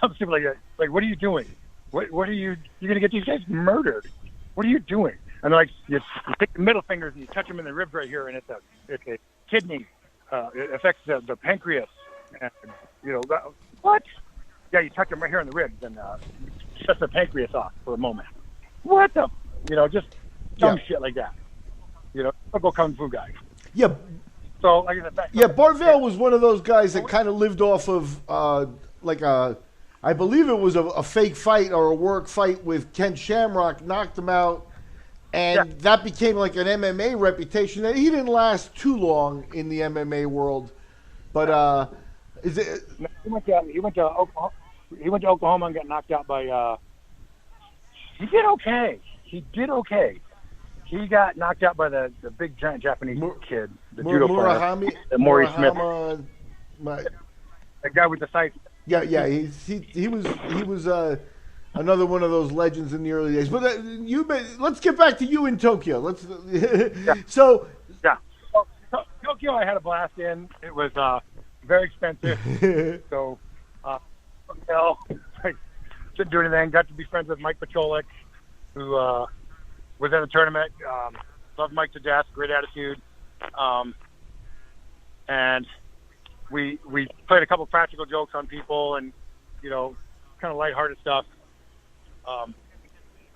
something stupid like that. Like, what are you doing? What are you? You're gonna get these guys murdered. What are you doing? And they're like, you take the middle fingers and you touch them in the ribs right here, and it's a kidney. It affects the pancreas. And, what? Yeah, you touch them right here in the ribs and shuts the pancreas off for a moment. What the? Just dumb shit like that. Typical Kung Fu guy. Yeah. So, like I said, Bart Vale was one of those guys that kind of lived off of I believe it was a fake fight or a work fight with Ken Shamrock, knocked him out, and that became like an MMA reputation. He didn't last too long in the MMA world, but he went to Oklahoma and got knocked out by. He did okay. He got knocked out by the big giant Japanese kid, the judo player, Maury Smith, the guy with the sights. Yeah. He was another one of those legends in the early days. But let's get back to you in Tokyo. So Tokyo, I had a blast in. It was very expensive. So I didn't do anything. Got to be friends with Mike Pacholik, who was in the tournament. Loved Mike to death. Great attitude. And we played a couple practical jokes on people and, kind of lighthearted stuff. I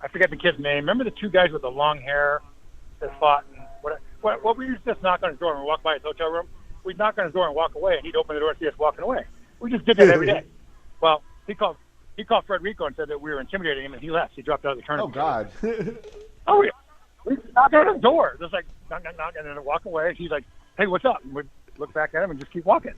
forget the kid's name. Remember the two guys with the long hair that fought? And what we used to just knock on his door when we walked by his hotel room? We'd knock on his door and walk away, and he'd open the door and see us walking away. We just did that every day. Well, he called Frederico and said that we were intimidating him, and he left. He dropped out of the tournament. Oh, God. Oh, yeah. We knocked on his door. Just like, knock, and then walk away. He's like, hey, what's up? And we'd look back at him and just keep walking.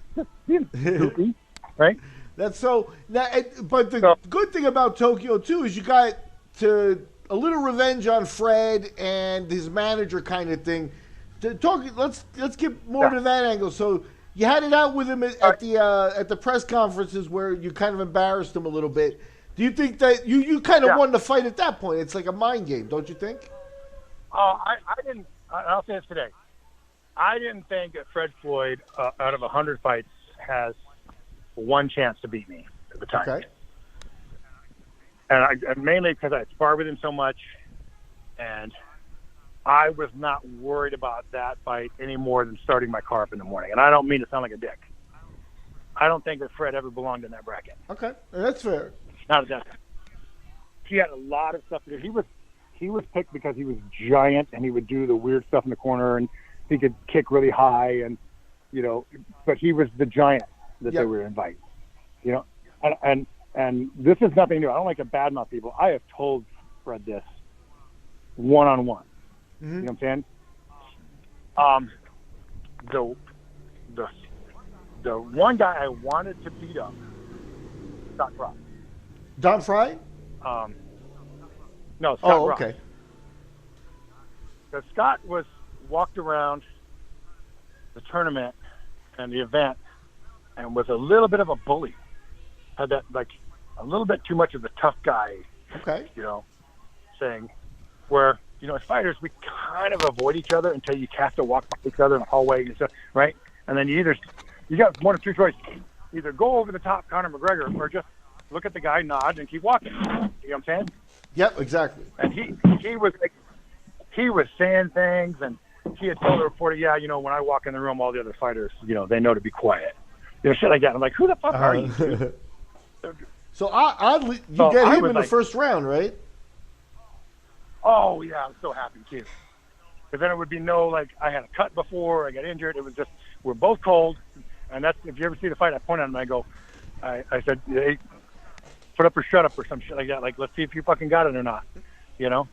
Being goofy, right? That's so. But the good thing about Tokyo, too, is you got to a little revenge on Fred and his manager kind of thing. Let's get more to that angle. So you had it out with him at the press conferences where you kind of embarrassed him a little bit. Do you think that you kind of won the fight at that point? It's like a mind game, don't you think? I didn't. I'll say this today. I didn't think that Fred Floyd, out of 100 fights, has one chance to beat me at the time. Okay. And mainly because I sparred with him so much, and I was not worried about that fight any more than starting my car up in the morning. And I don't mean to sound like a dick. I don't think that Fred ever belonged in that bracket. Okay, that's fair. Not at that time. He had a lot of stuff to do. He was picked because he was giant and he would do the weird stuff in the corner and he could kick really high and but he was the giant that they were inviting. And this is nothing new. I don't like to badmouth people. I have told Fred this one-on-one. Mm-hmm. You know what I'm saying? The one guy I wanted to beat up, Scott Fry. Don Fry? No, Scott Oh, Ross. okay. Because Scott walked around the tournament and the event and was a little bit of a bully. Had that, a little bit too much of the tough guy, thing where, as fighters, we kind of avoid each other until you have to walk by each other in the hallway and stuff, right? And then you got one of two choices. Either go over the top Conor McGregor or just look at the guy, nod, and keep walking. You know what I'm saying? Yep, exactly. And he was saying things, and he had told the reporter, when I walk in the room, all the other fighters, they know to be quiet. Shit like that. I'm like, who the fuck are you? So oddly, you get him in the first round, right? Oh, yeah, I'm so happy, too. Because then it would be I had a cut before, I got injured. It was just, we're both cold. And that's, if you ever see the fight, I point at him and I go, I said, hey, put up or shut up or some shit like that. Let's see if you fucking got it or not,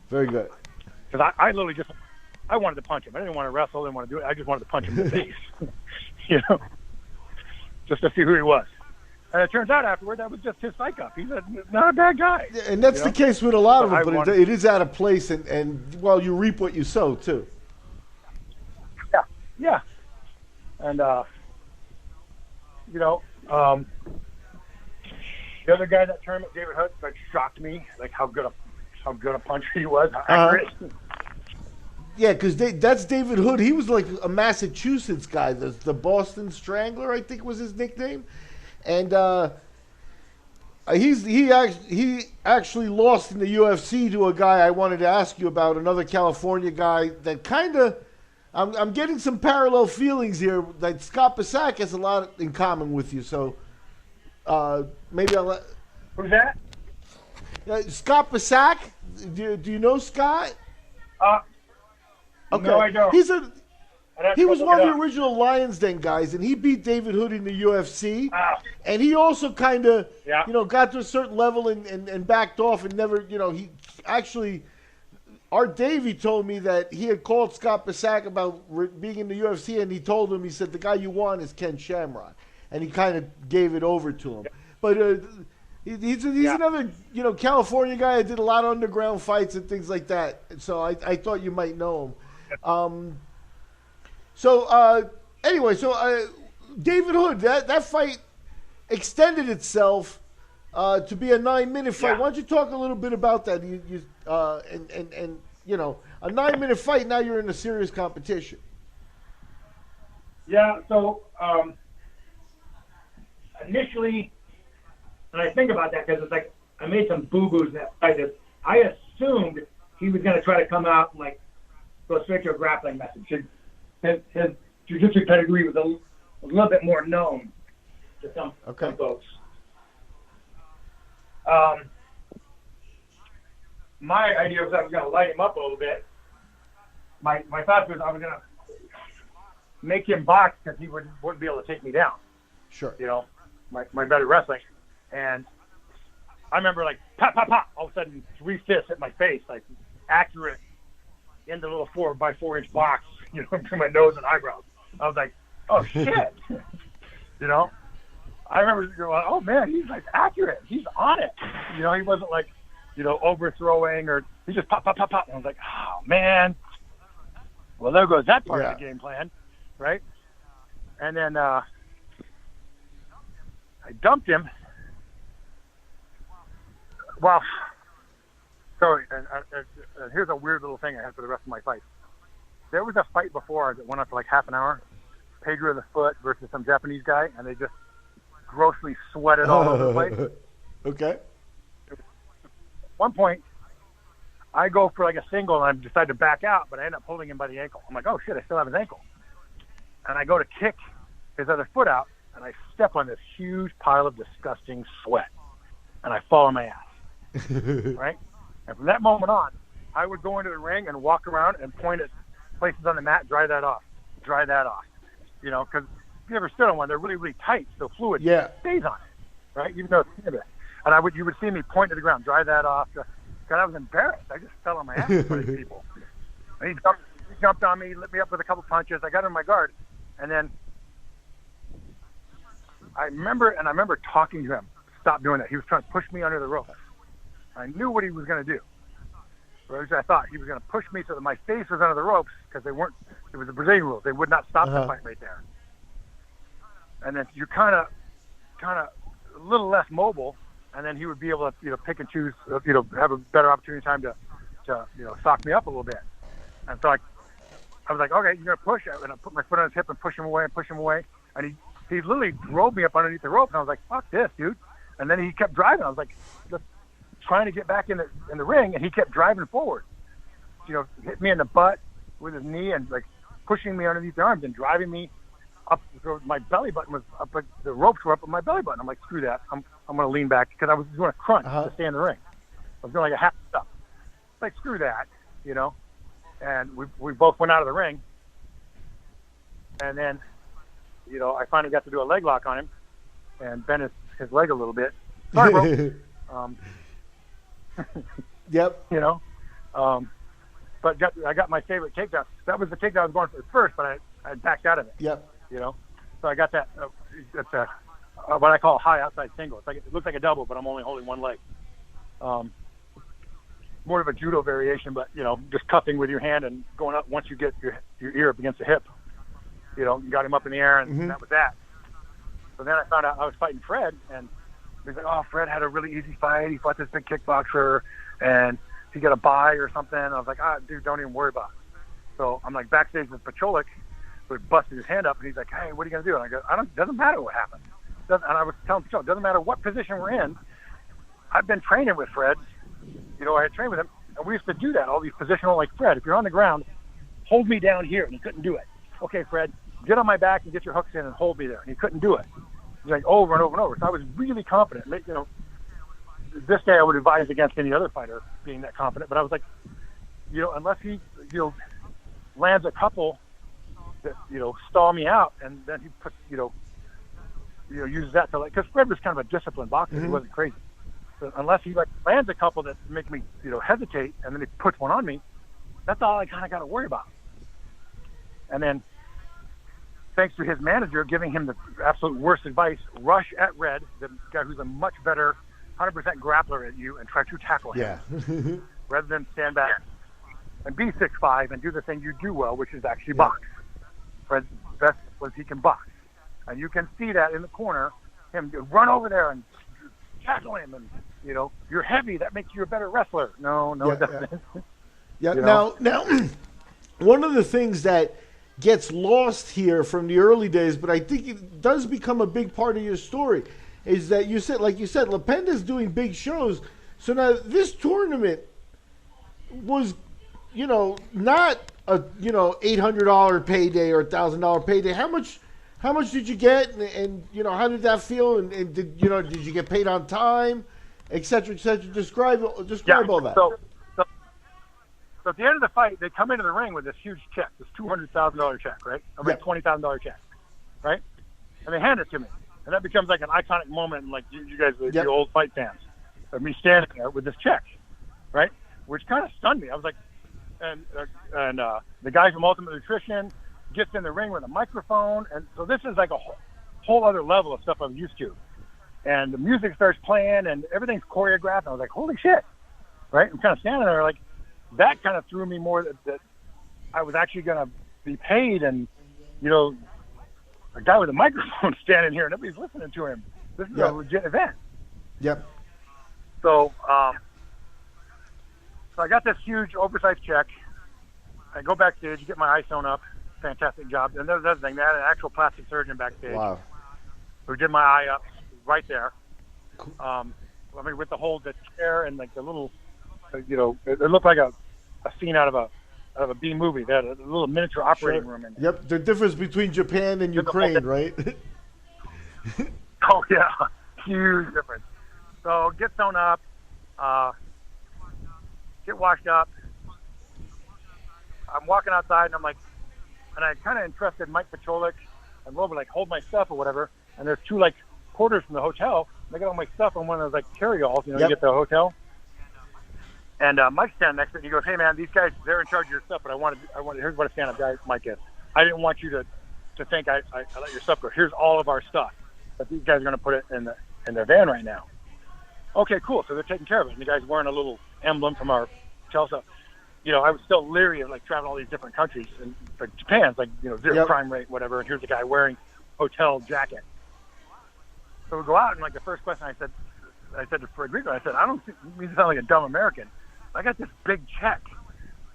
Very good. Because I literally I wanted to punch him. I didn't want to wrestle, didn't want to do it. I just wanted to punch him in the face, just to see who he was. And it turns out afterward that was just his psych-up. He's not a bad guy. And that's the case with a lot of them, but it is out of place, and you reap what you sow, too. Yeah. And, the other guy in that tournament, David Hood, like shocked me, like how good a puncher he was, how accurate. Yeah, because that's David Hood. He was like a Massachusetts guy, the Boston Strangler, I think was his nickname, and he actually lost in the UFC to a guy I wanted to ask you about, another California guy that kind of. I'm getting some parallel feelings here. That Scott Bessac has a lot in common with you, so maybe I'll let. Who's that? Scott Bessac. Do you know Scott? Okay. No, I don't. He was one of the original Lions Den guys, and he beat David Hood in the UFC. And he also kind of, got to a certain level and backed off and never, he actually. Art Davey told me that he had called Scott Bessac about being in the UFC, and he told him, he said, the guy you want is Ken Shamrock. And he kind of gave it over to him. But he's another, California guy that did a lot of underground fights and things like that. So I thought you might know him. Anyway, David Hood, that fight extended itself to be a 9-minute fight. Why don't you talk a little bit about that? A 9-minute fight, now you're in a serious competition. Yeah, so initially, and I think about that because it's like I made some boo-boos in that fight. I assumed he was going to try to come out and like go straight to a grappling message. His jiu-jitsu pedigree was a little bit more known to some folks. My idea was I was going to light him up a little bit. My thought was I was going to make him box because he wouldn't be able to take me down. Sure. My better wrestling. And I remember like pop, pop, pop. All of a sudden, 3 fists hit my face, like accurate into the little 4x4-inch box, between my nose and eyebrows. I was like, oh shit. I remember going, oh man, he's like accurate. He's on it. He wasn't like, overthrowing or he just pop, pop, pop, pop. And I was like, oh man. Well, there goes that part of the game plan, right? And then I dumped him. Well, sorry. And here's a weird little thing I have for the rest of my fights. There was a fight before that went up for like half an hour. Pedro the Foot versus some Japanese guy, and they just grossly sweated all over the place. Okay. At one point, I go for like a single, and I decide to back out, but I end up holding him by the ankle. I'm like, oh shit, I still have his ankle. And I go to kick his other foot out, and I step on this huge pile of disgusting sweat, and I fall on my ass. Right? And from that moment on, I would go into the ring and walk around and point at places on the mat, dry that off. Because if you ever stood on one, they're really, really tight, so fluid stays on it, right? Even though it's and you would see me point to the ground, dry that off. God, I was embarrassed. I just fell on my ass in front of these people. And he jumped on me, lit me up with a couple punches. I got in my guard, and then I remember talking to him. Stop doing that. He was trying to push me under the rope. I knew what he was going to do. Or at least I thought he was going to push me so that my face was under the ropes because it was the Brazilian rules. They would not stop the fight right there. And then you're kind of a little less mobile, and then he would be able to pick and choose, have a better opportunity time to sock me up a little bit. And so I was like, okay, you're gonna push, and I put my foot on his hip and push him away, and he literally drove me up underneath the rope, and I was like, fuck this, dude. And then he kept driving. I was like, just trying to get back in the ring, and he kept driving forward. Hit me in the butt with his knee and like pushing me underneath the arms and driving me up. So my belly button was up, like the ropes were up on my belly button. I'm like, screw that. I'm going to lean back because I was doing a crunch to stay in the ring. I was doing like a half step. Like, screw that, And we both went out of the ring. And then, I finally got to do a leg lock on him and bend his leg a little bit. Sorry, bro. Yep. But I got my favorite takedown. That was the takedown I was going for first, but I backed out of it. Yep. So I got that. It's what I call a high outside single. It looks like a double, but I'm only holding one leg. More of a judo variation, but just cupping with your hand and going up once you get your ear up against the hip. got him up in the air, and that was that. So then I found out I was fighting Fred, and he's like, oh, Fred had a really easy fight. He fought this big kickboxer, and he got a bye or something. I was like, dude, don't even worry about it. So I'm like backstage with Pacholik, who had busted his hand up, and he's like, hey, what are you going to do? And I go, doesn't matter what happened. And I was telling Pacholik, doesn't matter what position we're in. I've been training with Fred. I had trained with him, and we used to do that, all these positional, like, Fred, if you're on the ground, hold me down here, and he couldn't do it. Okay, Fred, get on my back and get your hooks in and hold me there. And he couldn't do it. He's like, over and over and over. So I was really confident. This day I would advise against any other fighter being that confident, but I was like, unless he, lands a couple that, stall me out, and then he puts, uses that to, like, because Fred was kind of a disciplined boxer. He wasn't crazy. So unless he, lands a couple that make me, hesitate, and then he puts one on me, that's all I kind of got to worry about. And then, thanks to his manager giving him the absolute worst advice, rush at Red, the guy who's a much better 100% grappler at you, and try to tackle him. Yeah. Rather than stand back and be 6'5" and do the thing you do well, which is actually box. Fred's best was he can box. And you can see that in the corner, him run over there and tackle him, and, you're heavy, that makes you a better wrestler. No, it doesn't. Yeah. Now, one of the things that gets lost here from the early days, but I think it does become a big part of your story, is that you said, Lapenda's doing big shows. So now this tournament was, not a, $800 payday or $1,000 payday. How much did you get, and how did that feel? And did you get paid on time, et cetera, et cetera? Describe all that. So at the end of the fight, they come into the ring with this huge check, this $200,000 check, right? I mean, $20,000 check, right? And they hand it to me. And that becomes like an iconic moment, like you guys, the old fight fans, of me standing there with this check, right? Which kind of stunned me. I was like, and the guy from Ultimate Nutrition gets in the ring with a microphone. And so this is like a whole other level of stuff I'm used to. And the music starts playing, and everything's choreographed. And I was like, holy shit, right? I'm kind of standing there like, that kind of threw me more that I was actually going to be paid, and, a guy with a microphone standing here and nobody's listening to him. This is a legit event. Yep. So, so I got this huge oversized check. I go backstage, get my eye sewn up. Fantastic job. And there's another thing. They had an actual plastic surgeon backstage. Wow. Who did my eye up right there. With the whole chair and like the little, it looked like a scene out of a B movie. They had a little miniature operating room in there. Yep, the difference between Japan and Ukraine, right? Oh, yeah. Huge difference. So get sewn up, get washed up. I'm walking outside, and I'm like, and I kind of entrusted Mike Pacholik and Lober, like, hold my stuff or whatever. And there's two, like, porters from the hotel. They got all my stuff on one of those, like, carry-alls, you get to the hotel. And Mike's standing next to it, and he goes, hey, man, these guys, they're in charge of your stuff, but I wanted here's what a stand-up guy Mike is. I didn't want you to think I let your stuff go. Here's all of our stuff. But these guys are going to put it in their van right now. Okay, cool. So they're taking care of it. And the guy's wearing a little emblem from our hotel. So, I was still leery of, like, traveling all these different countries. And like Japan's, like, zero crime rate, whatever. And here's a guy wearing hotel jacket. So we go out, and, like, the first question I said to Frederico, I said, I don't think you sound like a dumb American. I got this big check.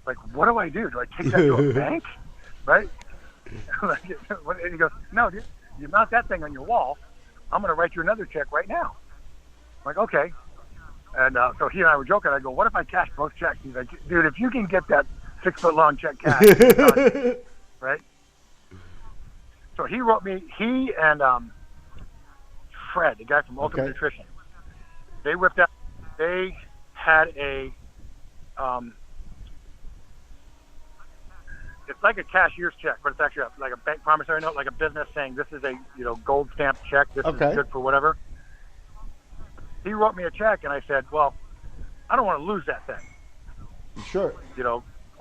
Like, what do I do? Do I take that to a bank? Right? And he goes, no, dude, you mount that thing on your wall. I'm going to write you another check right now. I'm like, okay. And so he and I were joking. I go, what if I cash both checks? He's like, dude, if you can get that 6-foot-long check cash, right? So he wrote me, he and Fred, the guy from Ultimate Nutrition, they whipped out, they had a, it's like a cashier's check, but it's actually like a bank promissory note, like a business saying this is a gold stamped check. This is good for whatever. He wrote me a check, and I said, well, I don't want to lose that thing. Sure.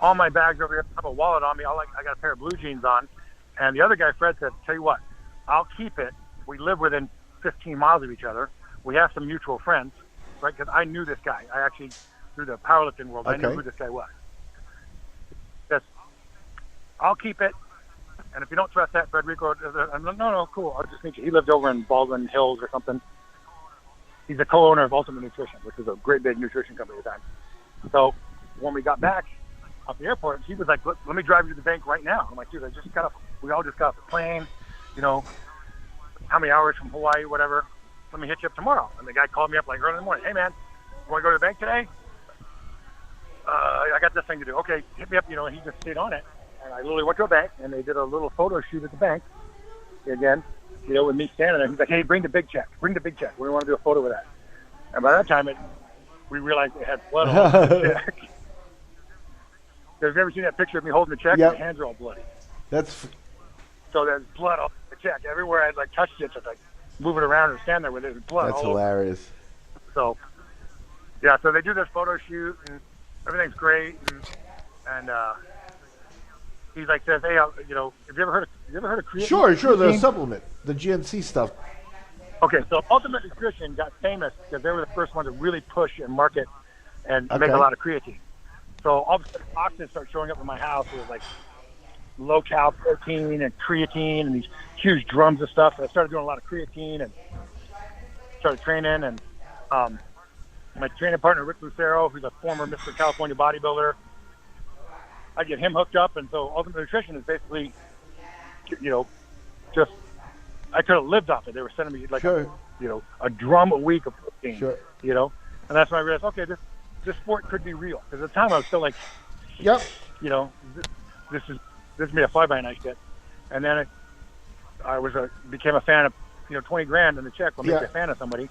All my bags over here. I have a wallet on me. I got a pair of blue jeans on, and the other guy, Fred, said, tell you what, I'll keep it. We live within 15 miles of each other. We have some mutual friends, right? Because I knew this guy. I actually, through the powerlifting world, I knew who this guy was. Yes, I'll keep it, And if you don't trust that, Frederico, I'm like, no, cool. I'll just meet you. He lived over in Baldwin Hills or something. He's a co-owner of Ultimate Nutrition, which is a great big nutrition company at the time. So when we got back off the airport, he was like, let me drive you to the bank right now. I'm like, dude, we all just got off the plane, how many hours from Hawaii, whatever. Let me hit you up tomorrow. And the guy called me up like early in the morning. Hey, man, you want to go to the bank today? I got this thing to do. Okay, hit me up. He just stayed on it. And I literally went to a bank, and they did a little photo shoot at the bank. Again, with me standing there. He's like, hey, bring the big check. Bring the big check. We want to do a photo with that. And by that time, we realized it had blood on the check. Have you ever seen that picture of me holding the check? Yep. My hands are all bloody. So there's blood on the check. Everywhere I touched it, just move it around or stand there with it. There's blood. That's hilarious. So, yeah, so they do this photo shoot, and everything's great. And he's like, says, hey, have you ever heard of creatine? Sure, the supplement, the GNC stuff. Okay, so Ultimate Nutrition got famous because they were the first one to really push and market and make a lot of creatine. So all of a sudden, boxes start showing up in my house with low-cal protein and creatine and these huge drums of stuff. So I started doing a lot of creatine and started training. And my training partner, Rick Lucero, who's a former Mr. California bodybuilder, I get him hooked up. And so Ultimate Nutrition is basically, just I could have lived off it. They were sending me a drum a week of protein. Sure. And that's when I realized, okay, this sport could be real. Because at the time I was still like, yep, this is me a fly-by-night shit. And then I became a fan of, $20,000 in the check will make you a fan of somebody.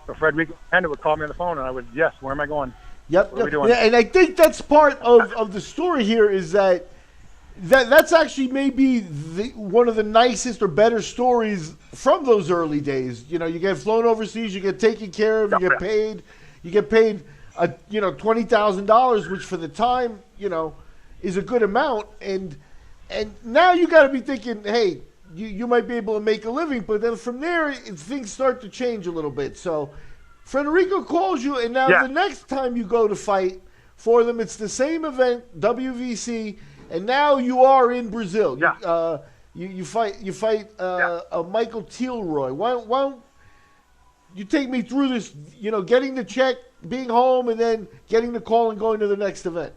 So Frederico Lapenda would call me on the phone, and I would, yes, where am I going? Yep. What are we doing? Yeah, and I think that's part of the story here is that's actually maybe one of the nicest or better stories from those early days. You get flown overseas, you get taken care of, you get paid $20,000, which for the time, is a good amount. And now you got to be thinking, hey, you might be able to make a living, but then from there things start to change a little bit. So Frederico calls you, and now the next time you go to fight for them, it's the same event, WVC. And now you are in Brazil. Yeah. You fight Michael Teelroy. Why don't you take me through this? Getting the check, being home, and then getting the call and going to the next event.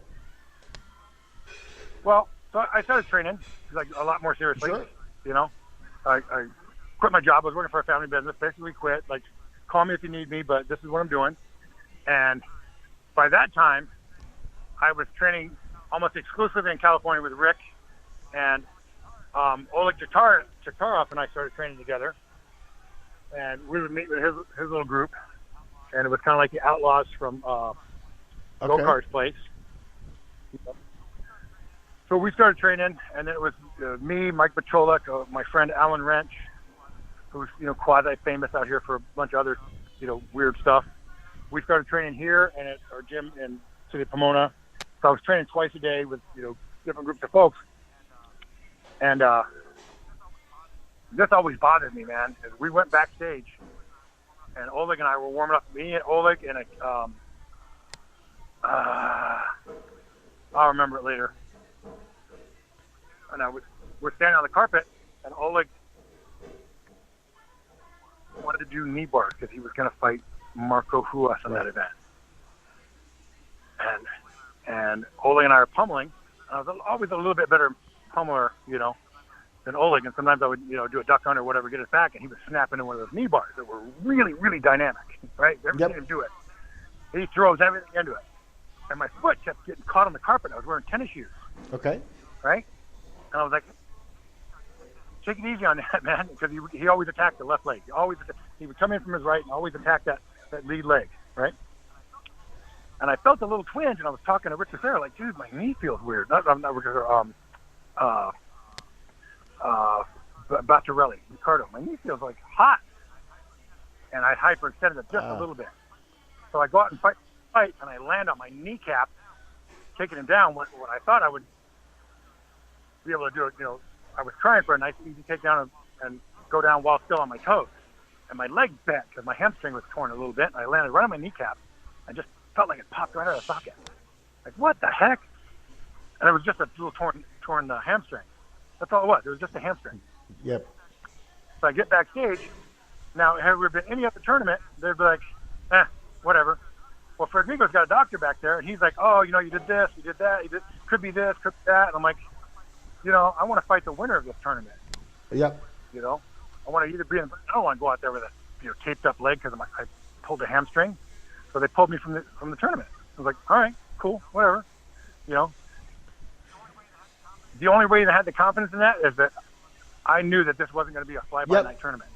Well, so I started training a lot more seriously. Sure. I quit my job. I was working for a family business. Basically quit. Call me if you need me, but this is what I'm doing. And by that time, I was training almost exclusively in California with Rick, and Oleg Taktarov and I started training together, and we would meet with his little group, and it was kind of like the Outlaws from Go-Kart's place. So we started training, and then it was me, Mike Bacholek, my friend Alan Wrench, who's quasi-famous out here for a bunch of other weird stuff. We started training here and at our gym in City of Pomona. So I was training twice a day with, different groups of folks. And this always bothered me, man. Is we went backstage, and Oleg and I were warming up. Me and Oleg and I'll remember it later. And we're standing on the carpet, and Oleg wanted to do knee bars because he was going to fight Marco Ruas on that event. And Oleg and I are pummeling. I was always a little bit better pummeler, than Oleg. And sometimes I would, do a duck hunt or whatever, get his back, and he was snapping in one of those knee bars that were really, really dynamic, right? Never seen him do it. He throws everything into it. And my foot kept getting caught on the carpet. I was wearing tennis shoes. Okay. Right? And I was like, take it easy on that, man, because he always attacked the left leg. He would come in from his right and always attack that lead leg, right? And I felt a little twinge, and I was talking to Rick Lucero, like, dude, my knee feels weird. Not Rick Lucero, Battarelli, Ricardo. My knee feels like hot. And I hyperextended it just a little bit. So I go out and fight, and I land on my kneecap, taking him down. What I thought I would be able to do it, I was trying for a nice, easy takedown and go down while still on my toes. And my leg bent because my hamstring was torn a little bit, and I landed right on my kneecap. I just felt like it popped right out of the socket. Like, what the heck? And it was just a little torn hamstring. That's all it was. It was just a hamstring. Yep. So I get backstage. Now, had there been any other tournament, they'd be like, whatever. Well, Frederico's got a doctor back there, and he's like, oh, you did this, you did that, could be this, could be that. And I'm like, I want to fight the winner of this tournament. Yep. I want to either be in. I don't want to go out there with a taped up leg because I pulled a hamstring. So they pulled me from the tournament. I was like, all right, cool, whatever. The only way that I had the confidence in that is that I knew that this wasn't going to be a fly-by-night tournament.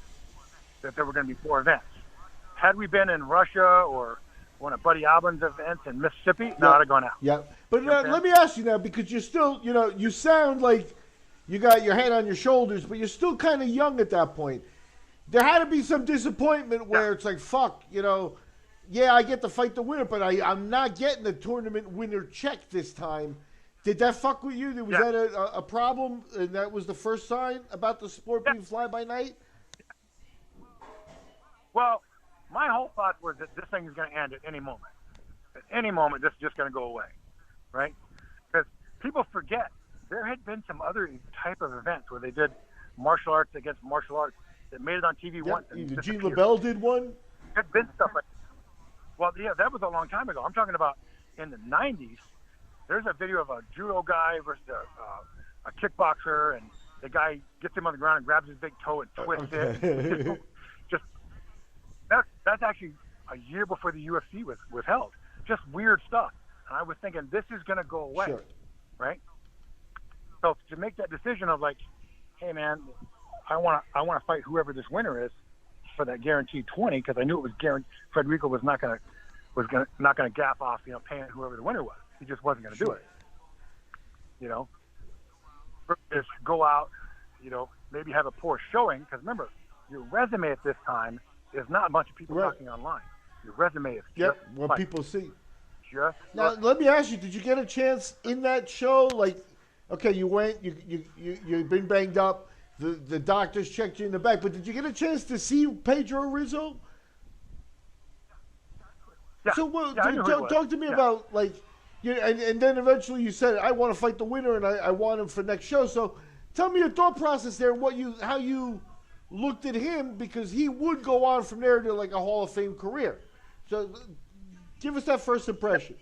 That there were going to be 4 events. Had we been in Russia or one of Buddy Albin's events in Mississippi, no, I'd have gone out. Yeah. But let me ask you now, because you're still, you sound like you got your head on your shoulders, but you're still kind of young at that point. There had to be some disappointment where it's like, fuck, yeah, I get to fight the winner, but I'm not getting the tournament winner check this time. Did that fuck with you? Was that a problem, and that was the first sign about the sport being fly-by-night? Well, my whole thought was that this thing is going to end at any moment. At any moment, this is just going to go away, right? Because people forget there had been some other type of events where they did martial arts against martial arts that made it on TV once. Gene Lebell did one? There's been stuff like that. Well, yeah, that was a long time ago. I'm talking about in the 90s. There's a video of a judo guy versus a kickboxer, and the guy gets him on the ground and grabs his big toe and twists it. That's actually a year before the UFC was held. Just weird stuff. And I was thinking, this is going to go away, right? So to make that decision of like, hey man, I want to fight whoever this winner is for that guaranteed 20, because I knew it was guaranteed. Frederico was not going to gap off, paying whoever the winner was. He just wasn't going to do it. Just go out, maybe have a poor showing, because remember, your resume at this time is not a bunch of people talking online. Your resume is just what people see. Now, let me ask you: did you get a chance in that show? Like, okay, you went, you've been banged up. The doctors checked you in the back, but did you get a chance to see Pedro Rizzo? Yeah. So, talk to me Yeah. about like, and then eventually you said, I want to fight the winner, and I want him for next show. So, tell me your thought process there, how you looked at him, because he would go on from there to like a Hall of Fame career. So give us that first impression.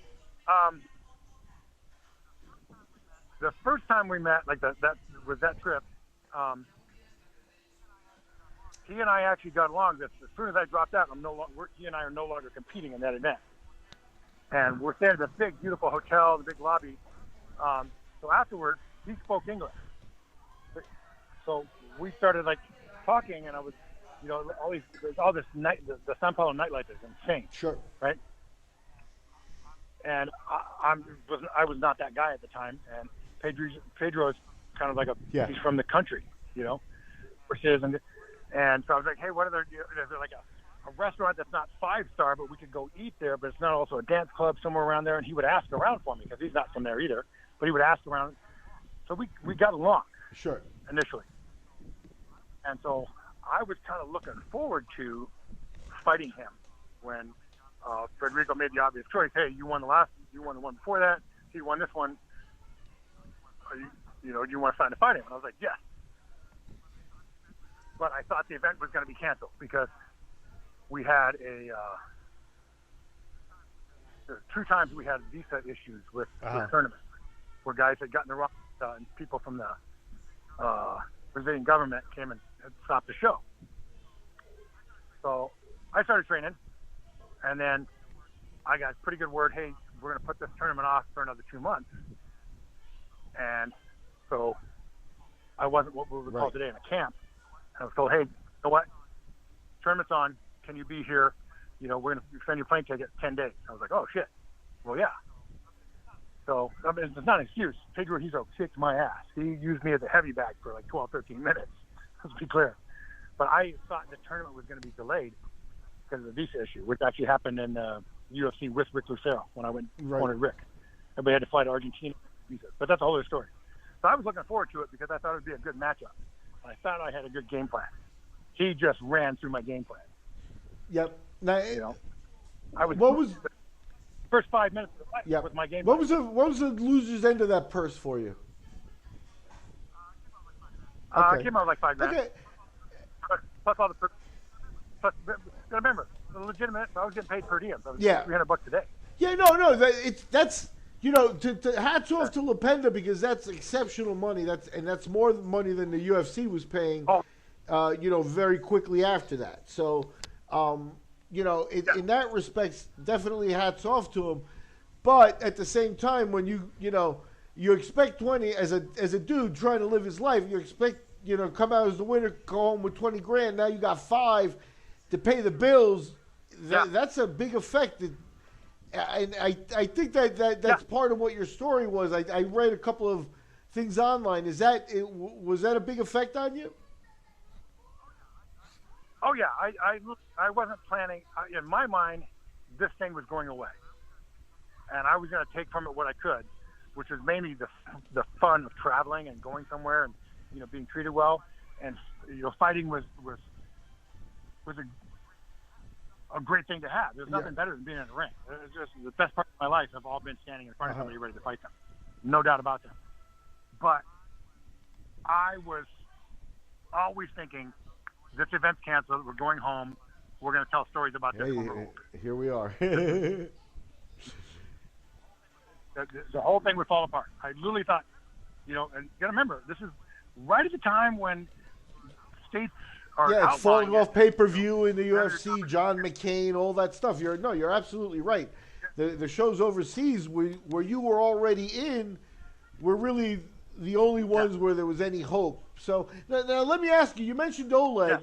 The first time we met, like that was that trip. He and I actually got along. As soon as I dropped out, he and I are no longer competing in that event. And we're staying at this big, beautiful hotel, the big lobby. So afterwards, he spoke English. So we started like talking, and I was, all this night, the Sao Paulo nightlife is insane. Sure. Right. And I was not that guy at the time, and Pedro is kind of like he's from the country, versus and so I was like, hey, what is there like a restaurant that's not 5-star, but we could go eat there, but it's not also a dance club somewhere around there? And he would ask around for me because he's not from there either, but he would ask around. So we got along. Sure. Initially. And so I was kind of looking forward to fighting him when Frederico made the obvious choice. Hey, you won the one before that. He won this one. Do you want to sign to fight him? And I was like, yes. But I thought the event was going to be canceled because we had two times we had visa issues with tournaments where guys had gotten the wrong and people from the Brazilian government came and had stopped the show. So I started training, and then I got pretty good word, hey, we're going to put this tournament off for another 2 months. And so I wasn't what we would call today in a camp. And I was told, hey, you know what? Tournament's on. Can you be here? We're going to send your plane ticket 10 days. I was like, oh, shit. Well, yeah. So it's not an excuse. Pedro Rizzo kicked my ass. He used me as a heavy bag for like 12, 13 minutes. Let's be clear. But I thought the tournament was going to be delayed because of the visa issue, which actually happened in UFC with Rick Lucero when I wanted Rick. Everybody had to fly to Argentina. But that's a whole other story. So I was looking forward to it because I thought it would be a good matchup. I thought I had a good game plan. He just ran through my game plan. Yep. Now, what was the first 5 minutes of the fight with my game plan? What was the loser's end of that purse for you? I came out with like $5 grand. Okay. Plus all the plus. Remember, the legitimate. I was getting paid per diem. So Yeah. $300 a day. Yeah, no, that's you know, to hats off to Lapenda because that's exceptional money. That's more money than the UFC was paying. You know, very quickly after that. So, you know, in that respect, definitely hats off to him. But at the same time, when you expect 20 as a dude trying to live his life, you expect come out as the winner, go home with 20 grand. Now you got 5 to pay the bills. That's a big effect. And I think that's part of what your story was. I read a couple of things online. Was that a big effect on you? Oh yeah, I wasn't planning. In my mind, this thing was going away, and I was going to take from it what I could, which was mainly the fun of traveling and going somewhere and being treated well, and fighting was a great thing to have. There's nothing better than being in the ring. It's just the best part of my life. I've all been standing in front of somebody ready to fight them, no doubt about that. But I was always thinking, this event's canceled. We're going home. We're going to tell stories about this when we're old. Here we are. The whole thing would fall apart. I literally thought, and you got to remember, this is right at the time when states are it's falling off pay-per-view in the UFC, John McCain, all that stuff. You're absolutely right. The shows overseas where you were already in were really the only ones where there was any hope. So now let me ask you. You mentioned Oleg,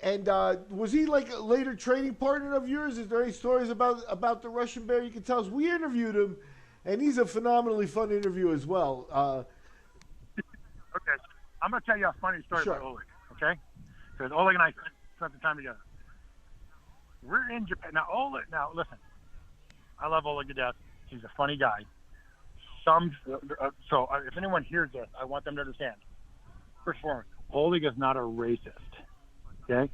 and was he like a later training partner of yours? Is there any stories about the Russian Bear you can tell us? We interviewed him, and he's a phenomenally fun interview as well. Okay, I'm going to tell you a funny story about Oleg. Okay, because Oleg and I spent the time together. We're in Japan now. Oleg, now listen, I love Oleg to death. He's a funny guy. So if anyone hears this, I want them to understand. First of all, Oleg is not a racist, okay?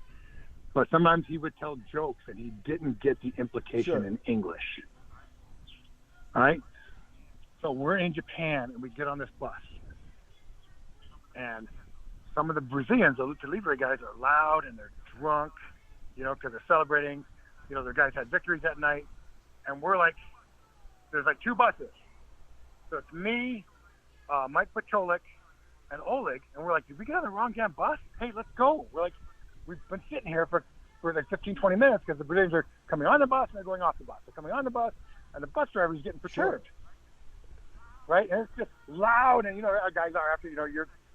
But sometimes he would tell jokes and he didn't get the implication in English. All right? So we're in Japan and we get on this bus. And some of the Brazilians, the Lucha Libre guys, are loud and they're drunk, because they're celebrating. Their guys had victories that night. And we're like, there's like 2 buses. So it's me, Mike Pacholik, and Oleg, and we're like, did we get on the wrong damn bus? Hey, let's go. We're like, we've been sitting here for like 15, 20 minutes because the Brazilians are coming on the bus and they're going off the bus. They're coming on the bus, and the bus driver is getting perturbed. Right? And it's just loud, and our guys are after,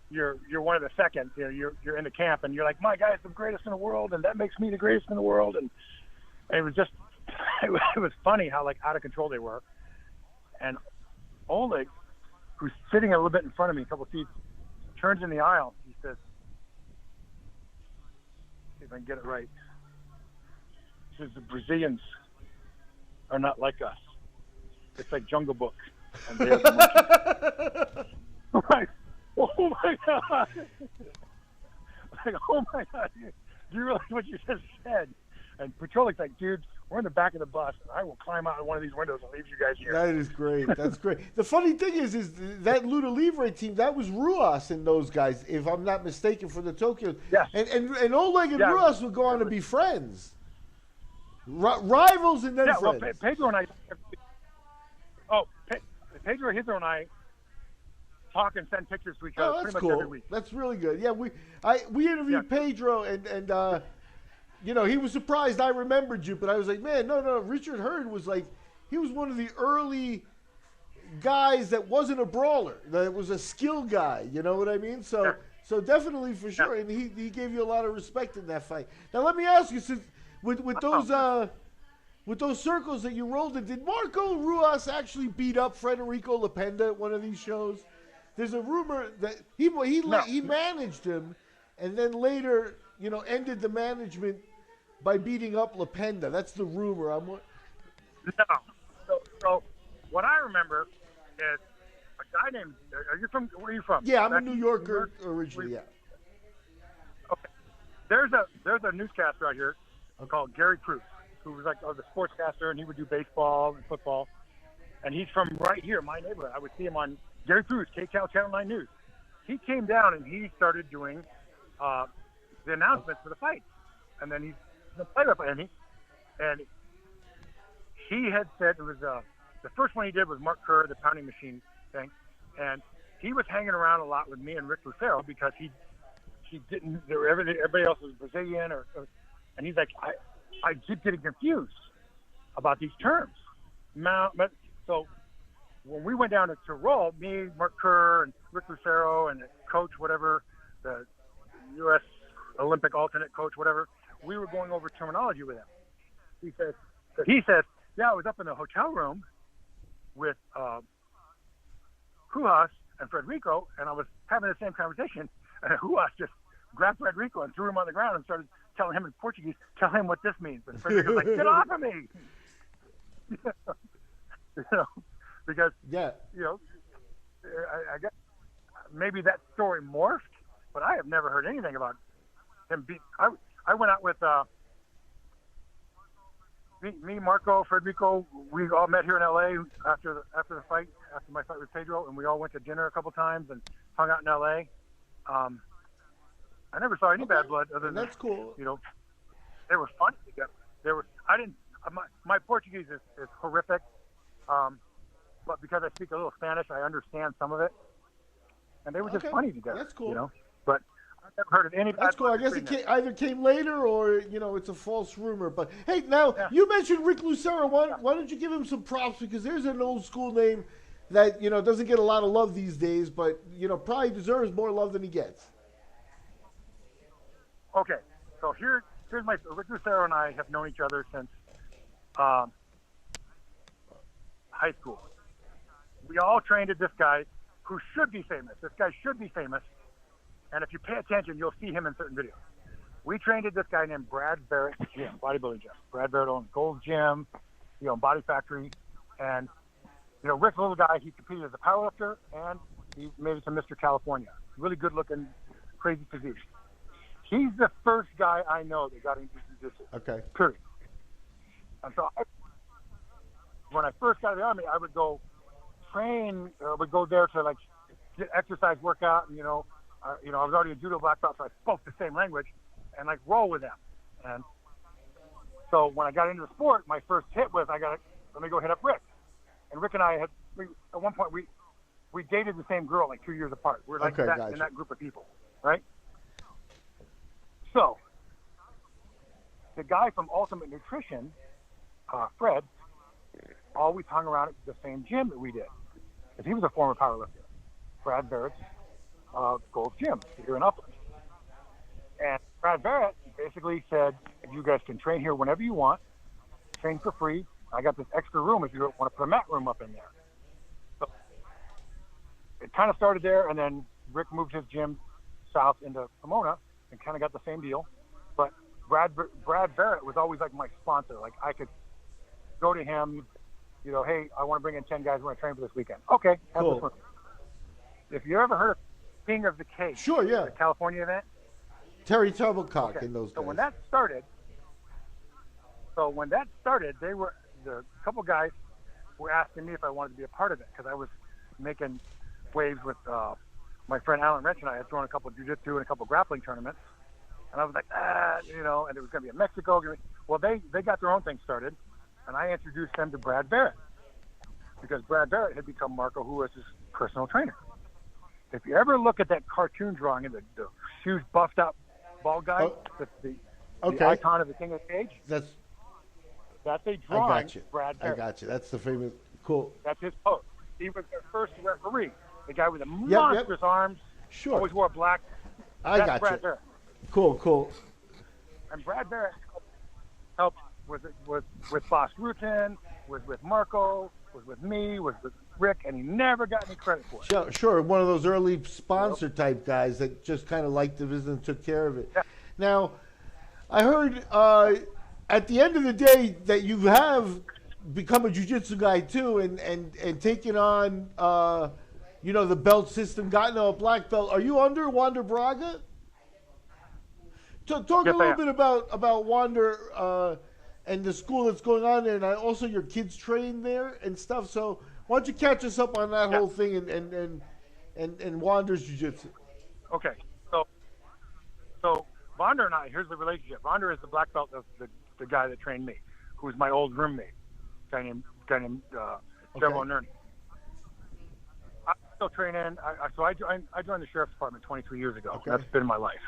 you're one of the seconds. You're in the camp, and you're like, my guy's the greatest in the world, and that makes me the greatest in the world. And it was just, it was funny how like out of control they were. And Oleg, who's sitting a little bit in front of me, a couple seats, turns in the aisle. He says, see if I can get it right. He says, the Brazilians are not like us. It's like Jungle Book. And they're the monkeys. Like, oh my God. Like, oh my God. Do you realize what you just said? And Pacholik's like, dude, we're in the back of the bus, and I will climb out of one of these windows and leave you guys here. That is great. That's great. The funny thing is that Lucha Libre team, that was Ruas and those guys, if I'm not mistaken, for the Tokyo. Yes. And Oleg and Ruas would go on to be friends. Rivals and then friends. Well, Pedro and I... Pedro Rizzo and I talk and send pictures to each other pretty much every week. That's really good. Yeah, we interviewed Pedro, and he was surprised I remembered you, but I was like, man, no. Richard Hurd was like, he was one of the early guys that wasn't a brawler, that was a skill guy. You know what I mean? So definitely for sure, and he gave you a lot of respect in that fight. Now let me ask you, since with those circles that you rolled in, did Marco Ruas actually beat up Frederico Lapenda at one of these shows? There's a rumor that he managed him, and then later, ended the management by beating up Lapenda. That's the rumor. No. So what I remember is a guy named. Where are you from? Yeah, I'm a New Yorker originally. Yeah. Okay. There's a newscaster out here called Gary Cruz, who was like the sportscaster, and he would do baseball and football. And he's from right here, my neighborhood. I would see him on Gary Cruz, KCAL Channel 9 News. he came down and he started doing the announcements for the fights, and then he's the play-by-play, and he had said it was the first one he did was Mark Kerr, the pounding machine thing, and he was hanging around a lot with me and Rick Lucero because he didn't. Everybody else was Brazilian, and he's like, I keep getting confused about these terms. But so when we went down to roll, me, Mark Kerr, and Rick Lucero, and the coach, whatever, the U.S. Olympic alternate coach, whatever, we were going over terminology with him. He says, yeah, I was up in the hotel room with Ruas and Frederico, and I was having the same conversation, and Ruas just grabbed Frederico and threw him on the ground and started telling him in Portuguese, tell him what this means. And Frederico's like, get off of me! Because, I guess maybe that story morphed, but I have never heard anything about him beat. I went out with me, Marco, Frederico. We all met here in L.A. after my fight with Pedro, and we all went to dinner a couple times and hung out in L.A. I never saw any bad blood other than that's cool. They were funny together. My Portuguese is horrific, but because I speak a little Spanish, I understand some of it, and they were just funny together. That's cool. But I've never heard of any bad blood. That's cool. I guess it either came later or it's a false rumor. But hey, now you mentioned Rick Lucero. Why don't you give him some props, because there's an old school name that doesn't get a lot of love these days, but probably deserves more love than he gets. Okay, so here's Rick Lucero and I have known each other since high school. We all trained at this guy who should be famous. This guy should be famous, and if you pay attention, you'll see him in certain videos. We trained at this guy named Brad Barrett's gym, bodybuilding gym. Brad Barrett owned Gold's Gym, Body Factory, and Rick's a little guy. He competed as a powerlifter, and he made it to Mr. California. Really good-looking, crazy physique. He's the first guy I know that got into jiu-jitsu. Okay. Period. And so when I first got out of the Army, I would go train, would go there to get exercise, workout, and I was already a judo black belt, so I spoke the same language and roll with them. And so when I got into the sport, my first hit was let me go hit up Rick. And Rick and I at one point we dated the same girl 2 years apart. We're in that group of people, right? So, the guy from Ultimate Nutrition, Fred, always hung around at the same gym that we did. Because he was a former powerlifter. Brad Barrett's Gold's Gym here in Upland. And Brad Barrett basically said, you guys can train here whenever you want, train for free. I got this extra room if you don't want to put a mat room up in there. So, it kind of started there, and then Rick moved his gym south into Pomona, and kind of got the same deal. But Brad Barrett was always my sponsor. I could go to him, hey, I want to bring in 10 guys who want to train for this weekend. Okay, have this one. If you ever heard of King of the Cage, sure, yeah, the California event, Terry Tubblecock and those guys. So when that started, they were the couple guys were asking me if I wanted to be a part of it, because I was making waves with my friend Alan Wrench, and I had thrown a couple of jiu-jitsu and a couple of grappling tournaments. And I was like, and it was going to be in Mexico. Well, they got their own thing started, and I introduced them to Brad Barrett, because Brad Barrett had become Marco Ruas' personal trainer. If you ever look at that cartoon drawing of the huge buffed up bald guy, the icon of the King of the Cage, that's a drawing. I got you. Brad Barrett. I got you. That's the famous. Cool. That's his pose. He was their first referee. The guy with the monstrous arms. Sure. Always wore black. That's Brad Barrett. Cool. And Brad Barrett helped with Boss Rutten, was with Marco, was with me, was with Rick, and he never got any credit for it. Sure. One of those early sponsor type guys that just kind of liked the business and took care of it. Yeah. Now, I heard at the end of the day that you have become a jiu-jitsu guy too, and taken on the belt system, gotten a black belt. Are you under Wander Braga? Talk a little bit about Wander and the school that's going on there, and also your kids train there and stuff. So why don't you catch us up on that whole thing and and Wander's jiu-jitsu. Okay, so Bohlander and I, here's the relationship. Bohlander is the black belt of the guy that trained me, who was my old roommate, guy named Trevor Nerney. I still train in. I joined the sheriff's department 23 years ago. Okay. That's been my life.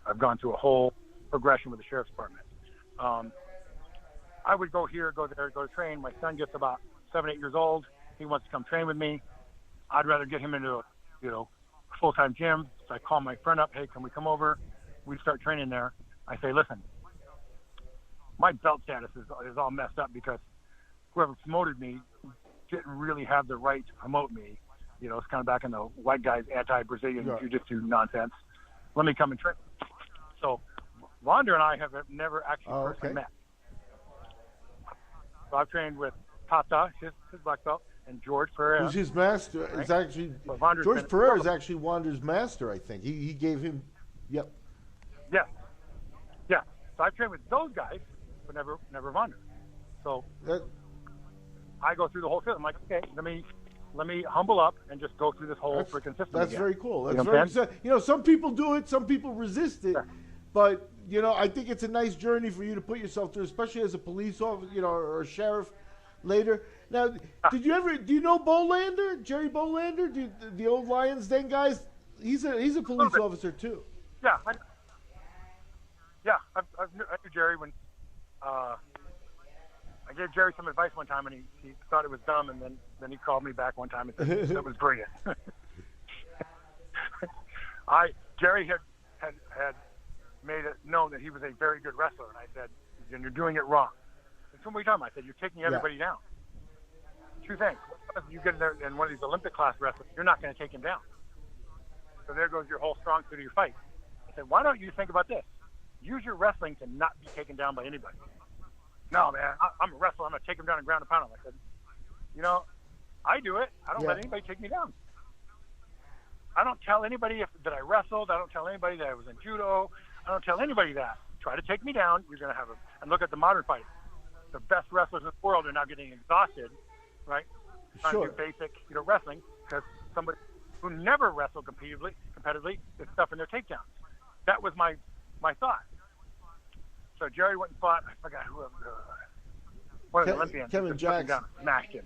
I've gone through a whole progression with the sheriff's department. I would go here, go there, go to train. My son gets about 7, 8 years old. He wants to come train with me. I'd rather get him into a full-time gym. So I call my friend up. Hey, can we come over? We start training there. I say, listen, my belt status is all messed up because whoever promoted me didn't really have the right to promote me. It's kind of back in the white guys anti-Brazilian jiu-jitsu nonsense. Let me come and train. So Wander and I have never actually personally met. So I've trained with Tata, his black belt, and George Pereira. Who's his master? Right? It's actually George Pereira is actually Wander's master, I think. He gave him. Yep. Yeah. So I've trained with those guys, but never Wander. So I go through the whole system. I'm like, okay, let me humble up and just go through this whole freaking system. That's again. very cool. That's very. Some people do it, some people resist it, but I think it's a nice journey for you to put yourself through, especially as a police officer, or a sheriff later. Now, do you know Bohlander, Jerry Bohlander, the old Lions Den guys? He's a police officer too. Yeah, I knew Jerry when I gave Jerry some advice one time, and he thought it was dumb, and then he called me back one time and said that was brilliant. Jerry had made it known that he was a very good wrestler, and I said, you're doing it wrong. And so what are you talking about? I said, you're taking everybody down. Two things. You get in there in one of these Olympic class wrestlers, you're not going to take him down. So there goes your whole strong suit of your fight. I said, why don't you think about this? Use your wrestling to not be taken down by anybody. No, man, I'm a wrestler. I'm going to take him down and ground and pound him. I said, I do it. I don't let anybody take me down. I don't tell anybody that I wrestled. I don't tell anybody that I was in judo. I don't tell anybody that. Try to take me down. You're going to have and look at the modern fight. The best wrestlers in the world are now getting exhausted, right? Trying to do basic, wrestling because somebody who never wrestled competitively is stuffing their takedowns. That was my thought. So Jerry went and fought. I forgot who. One of the Olympians. Kevin Jackson. Smashed him.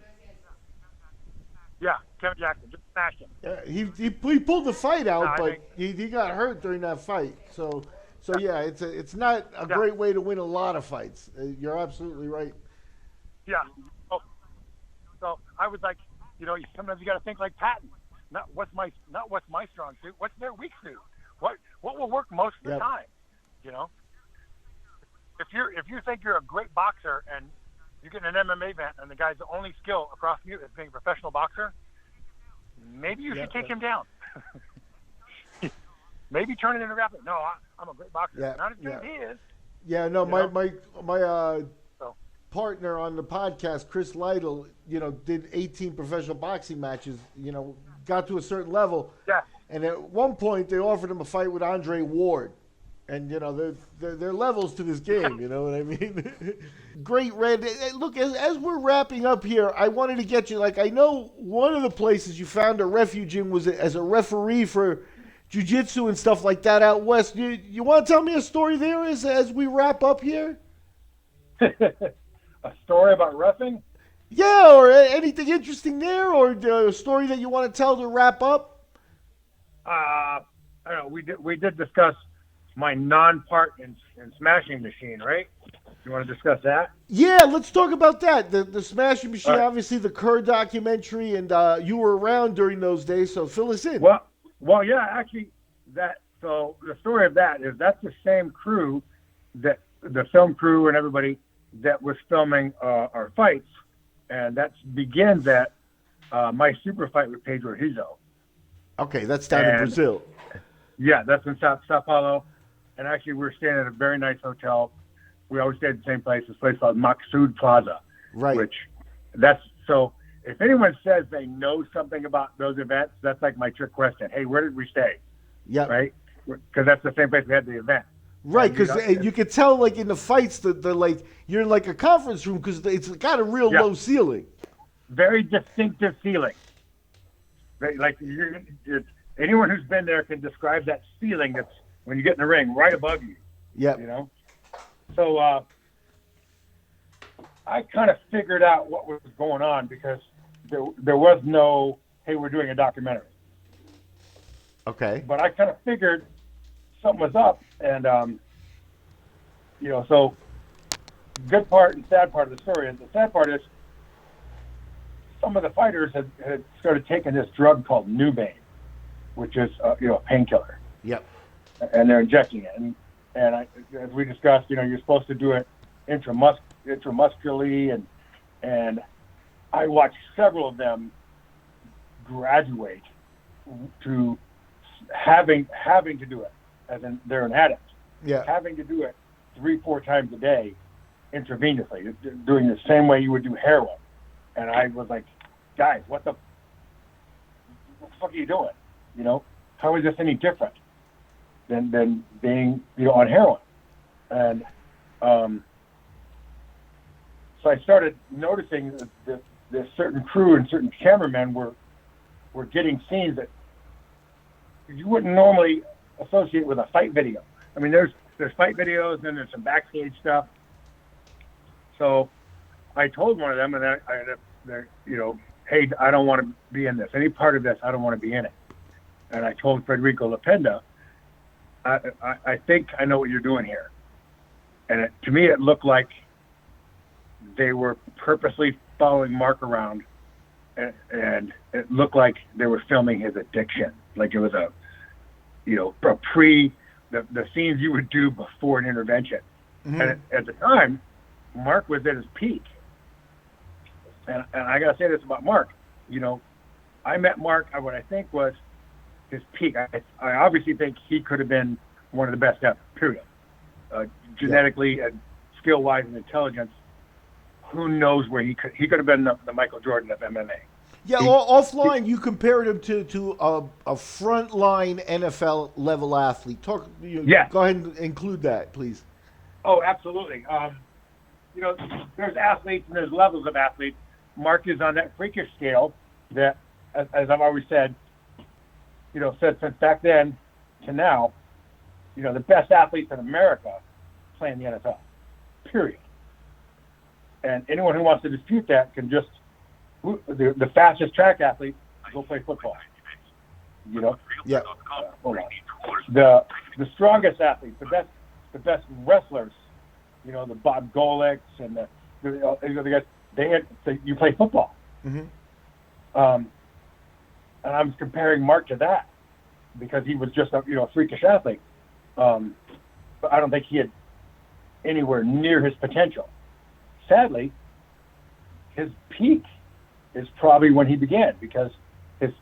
Yeah, Kevin Jackson just smashed him. Yeah, he pulled the fight out, but he got hurt during that fight. So yeah, it's not a great way to win a lot of fights. You're absolutely right. Yeah. So I was like, sometimes you got to think like Patton. Not what's my strong suit. What's their weak suit? What will work most of the time? If you think you're a great boxer and you get in an MMA event and the guy's only skill across from you is being a professional boxer, maybe you should take him down. Maybe turn it into rapping. No, I'm a great boxer. Yeah, not as good as he is. Yeah, no, my partner on the podcast, Chris Lytle, did 18 professional boxing matches, got to a certain level. Yeah. And at one point they offered him a fight with Andre Ward. And, there are levels to this game, you know what I mean? Great, Red. Look, as we're wrapping up here, I wanted to get you, I know one of the places you found a refuge in was as a referee for jiu-jitsu and stuff like that out west. You want to tell me a story there as we wrap up here? A story about wrestling? Yeah, or anything interesting there, or a story that you want to tell to wrap up? I don't know. We did discuss my non-part in Smashing Machine, right? You want to discuss that? Yeah, let's talk about that. The Smashing Machine, obviously the Kerr documentary, and you were around during those days, so fill us in. Well, yeah, actually, so the story of that is that's the same crew, that the film crew and everybody that was filming our fights, and that begins at my super fight with Pedro Rizzo. Okay, that's down in Brazil. Yeah, that's in Sao Paulo. And actually, we're staying at a very nice hotel. We always stay at the same place, this place called Maksud Plaza. Right. So if anyone says they know something about those events, that's like my trick question. Hey, where did we stay? Yeah. Right? Because that's the same place we had the event. Right, because you could tell, in the fights, that they're you're in a conference room because it's got a real low ceiling. Very distinctive feeling. Like anyone who's been there can describe that feeling that's when you get in the ring right above you. Yeah. You know? So I kind of figured out what was going on because there was no, hey, we're doing a documentary. Okay. But I kind of figured something was up. And, so good part and sad part of the story. And the sad part is some of the fighters had started taking this drug called Nubane, which is, a painkiller. Yep. And they're injecting it. And as we discussed, you're supposed to do it intramuscularly. And I watched several of them graduate to having to do it, as in they're an addict. Yeah. Having to do it 3-4 times a day intravenously, doing the same way you would do heroin. And I was like, guys, what the fuck are you doing? How is this any different than being, on heroin? And so I started noticing that this certain crew and certain cameramen were getting scenes that you wouldn't normally associate with a fight video. I mean, there's fight videos, and then there's some backstage stuff. So I told one of them, and they're, hey, I don't want to be in this. Any part of this, I don't want to be in it. And I told Frederico Lapenda, I think I know what you're doing here. And to me, it looked like they were purposely following Mark around, and it looked like they were filming his addiction. Like it was the scenes you would do before an intervention. Mm-hmm. And at the time, Mark was at his peak. And I got to say this about Mark. I met Mark at what I think was his peak. I obviously think he could have been one of the best ever, period. Genetically and skill-wise and intelligence, who knows where he could have been the Michael Jordan of MMA. Yeah, offline, you compared him to a frontline NFL level athlete. Go ahead and include that, please. Oh, absolutely. There's athletes and there's levels of athletes. Mark is on that freakish scale that, as I've always said, since back then to now, the best athletes in America play in the NFL, period. And anyone who wants to dispute that can just, the fastest track athlete, go play football. Yeah. The strongest athletes, the best wrestlers, the Bob Golics and the guys, you play football. Mm-hmm. And I'm comparing Mark to that because he was just a freakish athlete. But I don't think he had anywhere near his potential. Sadly, his peak is probably when he began because his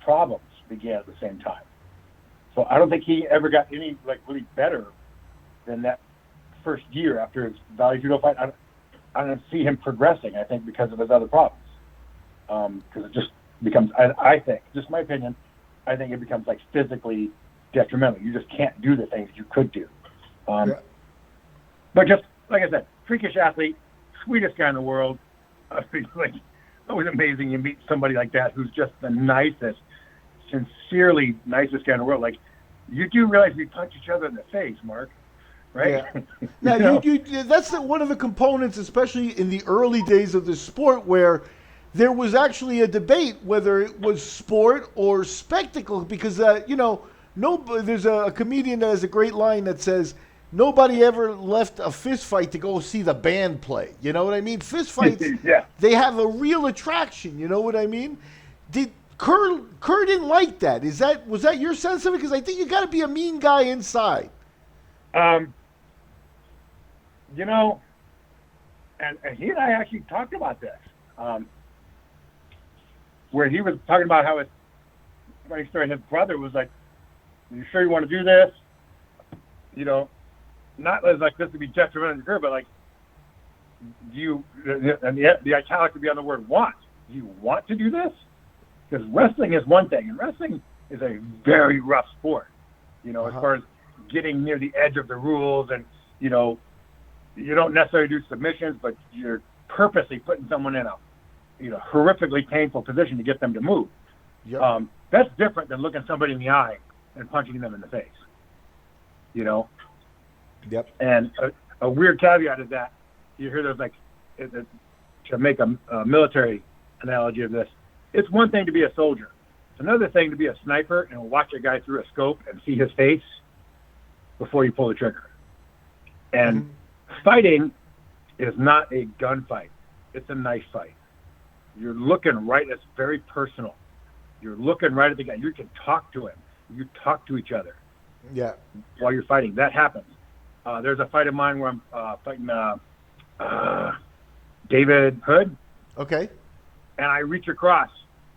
problems began at the same time. So I don't think he ever got any really better than that first year after his Valley Judo fight. I don't see him progressing, I think, because of his other problems. Because it just becomes, I think, just my opinion, I think it becomes physically detrimental. You just can't do the things you could do. But just, like I said, freakish athlete, sweetest guy in the world. It's always amazing you meet somebody like that who's just the nicest, sincerely nicest guy in the world. You do realize we punch each other in the face, Mark, right? Yeah. Now, that's one of the components, especially in the early days of the sport, where there was actually a debate whether it was sport or spectacle, because there's a comedian that has a great line that says, nobody ever left a fist fight to go see the band play. You know what I mean? Fist fights, yeah. They have a real attraction. You know what I mean? Did Kerr didn't like that? Was that your sense of it? Because I think you got to be a mean guy inside. And he and I actually talked about this, where he was talking about how his brother was like, "You sure you want to do this?" Not as this to be detrimental to her, but do you? And the italic would be on the word "want." Do you want to do this? Because wrestling is one thing, and wrestling is a very rough sport. As far as getting near the edge of the rules, and you don't necessarily do submissions, but you're purposely putting someone in a horrifically painful position to get them to move. Yep. That's different than looking somebody in the eye and punching them in the face. You know? Yep. And a weird caveat is that you hear there's like, to make a military analogy of this, it's one thing to be a soldier. It's another thing to be a sniper and watch a guy through a scope and see his face before you pull the trigger. And fighting is not a gunfight. It's a knife fight. You're looking right. It's very personal. You're looking right at the guy. You can talk to him. You talk to each other. Yeah. While you're fighting. That happens. There's a fight of mine where I'm fighting David Hood. Okay. And I reach across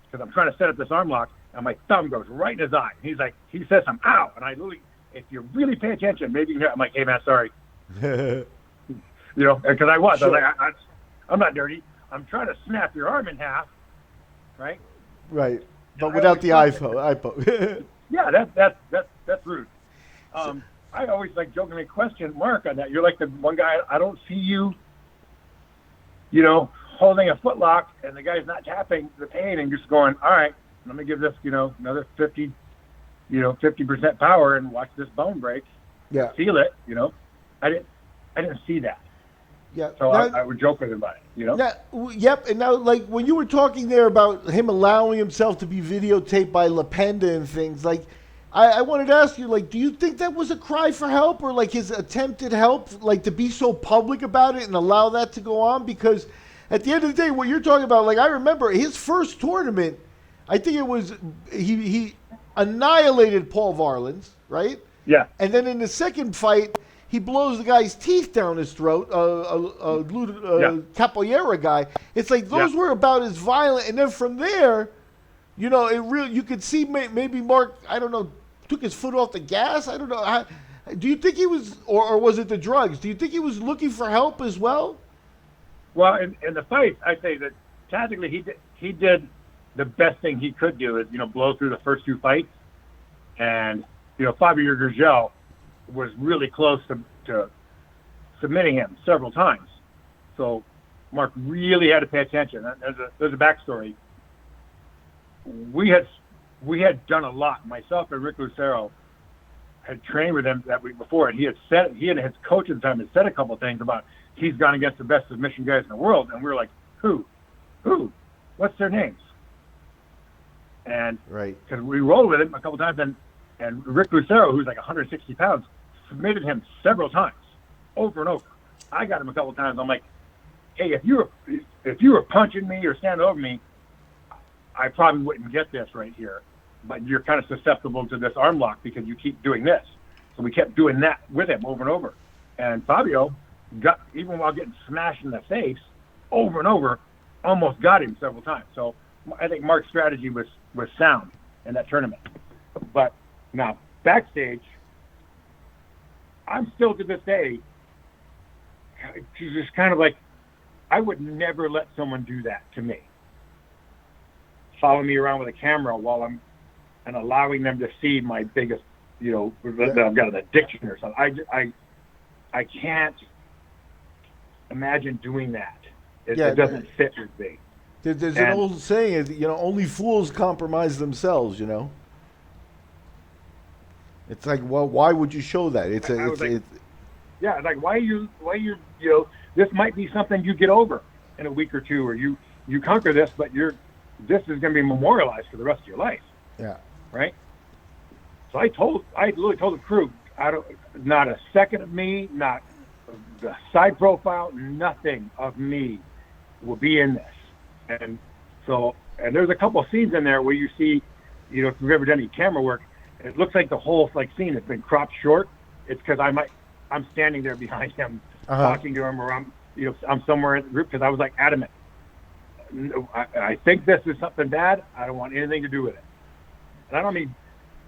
because I'm trying to set up this arm lock, and my thumb goes right in his eye. He says something, ow. And I literally, if you really pay attention, maybe you can hear, I'm like, hey, man, sorry. You know, because I was. Sure. I was like, I'm not dirty. I'm trying to snap your arm in half, right? Right. But without the eye poke. Yeah, that's rude. I always like jokingly question Mark on that. You're like the one guy, I don't see you, you know, holding a foot lock and the guy's not tapping the pain and just going, all right, let me give this, you know, another 50% power and watch this bone break. Yeah. Feel it, you know. I didn't see that. Yeah. So now, I would joke with him about it, you know. Yep. And now, like, when you were talking there about him allowing himself to be videotaped by Lapenda and things, like, I wanted to ask you, like, do you think that was a cry for help or, like, his attempted help, like, to be so public about it and allow that to go on? Because at the end of the day, what you're talking about, like, I remember his first tournament, I think it was, he annihilated Paul Varelans, right? Yeah. And then in the second fight, he blows the guy's teeth down his throat, Capoeira guy. It's like those were about as violent. And then from there, you know, you could see maybe Mark, I don't know, took his foot off the gas. I don't know. Do you think he was, or was it the drugs? Do you think he was looking for help as well? Well, in the fight, I say that tactically he did the best thing he could do is, you know, blow through the first two fights. And, you know, Fabio Gurgel was really close to submitting him several times. So Mark really had to pay attention. There's a backstory. We had done a lot. Myself and Rick Lucero had trained with him that week before, and he and his coach at the time had said a couple of things about he's gone against the best submission guys in the world, and we were like, who, what's their names? And because we rolled with him a couple of times, and Rick Lucero, who's like 160 pounds, submitted him several times, over and over. I got him a couple of times. I'm like, hey, if you were punching me or standing over me, I probably wouldn't get this right here. But you're kind of susceptible to this arm lock because you keep doing this. So we kept doing that with him over and over. And Fabio even while getting smashed in the face over and over, almost got him several times. So I think Mark's strategy was sound in that tournament. But now backstage, I'm still to this day just kind of like, I would never let someone do that to me. Follow me around with a camera and allowing them to see my biggest, you know, that I've got an addiction or something. I can't imagine doing that. It doesn't fit with me. There's an old saying, you know, only fools compromise themselves, you know. It's like, well, why would you show that? It's like why you know, this might be something you get over in a week or two, or you conquer this, but this is going to be memorialized for the rest of your life. Yeah. Right. So I literally told the crew, not a second of me, not the side profile, nothing of me will be in this. And there's a couple of scenes in there where you see, you know, if you've ever done any camera work, it looks like the whole scene has been cropped short. It's because I'm standing there behind him, talking to him, or I'm somewhere in the group because I was like adamant. No, I think this is something bad. I don't want anything to do with it. And I don't mean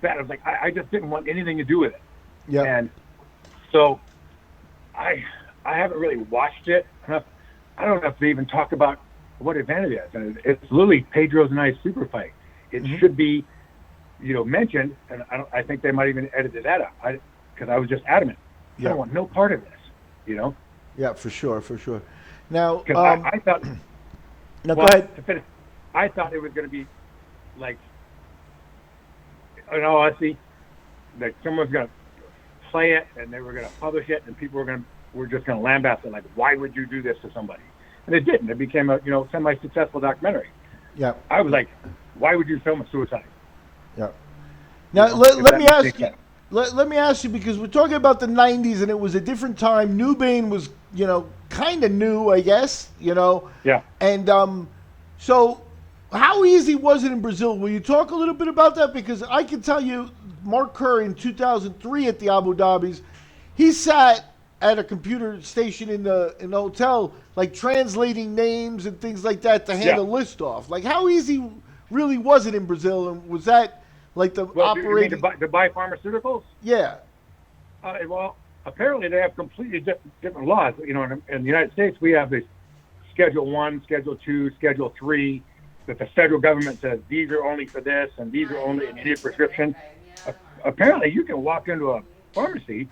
bad. I was like, I just didn't want anything to do with it. Yeah. And so I haven't really watched it enough. I don't have to even talk about what event it is. And it's literally Pedro's and I's super fight. It should be, you know, mentioned, and I think they might even edited that out because I was just adamant. I don't want no part of this, you know? Yeah, for sure. Now, I thought. No, go ahead. To finish, I thought it was going to be like in all honesty, that someone's going to play it and they were going to publish it, and people were just going to lambaste it, like, why would you do this to somebody? And it didn't. It became a semi-successful documentary. Yeah. I was like, why would you film a suicide? Yeah. Now let me ask you. Let me ask you, because we're talking about the 90s and it was a different time. Newbane was, kind of new, I guess, Yeah. And so how easy was it in Brazil? Will you talk a little bit about that? Because I can tell you, Mark Kerr in 2003 at the Abu Dhabis, he sat at a computer station in the hotel, like translating names and things like that to hand a list off. Like, how easy really was it in Brazil? And was that like the operating? You mean to buy pharmaceuticals? Yeah. Well, apparently they have completely different laws. In the United States, we have this Schedule 1, Schedule 2, Schedule 3, that the federal government says these are only for this and these are only, and you need a prescription. Apparently, you can walk into a pharmacy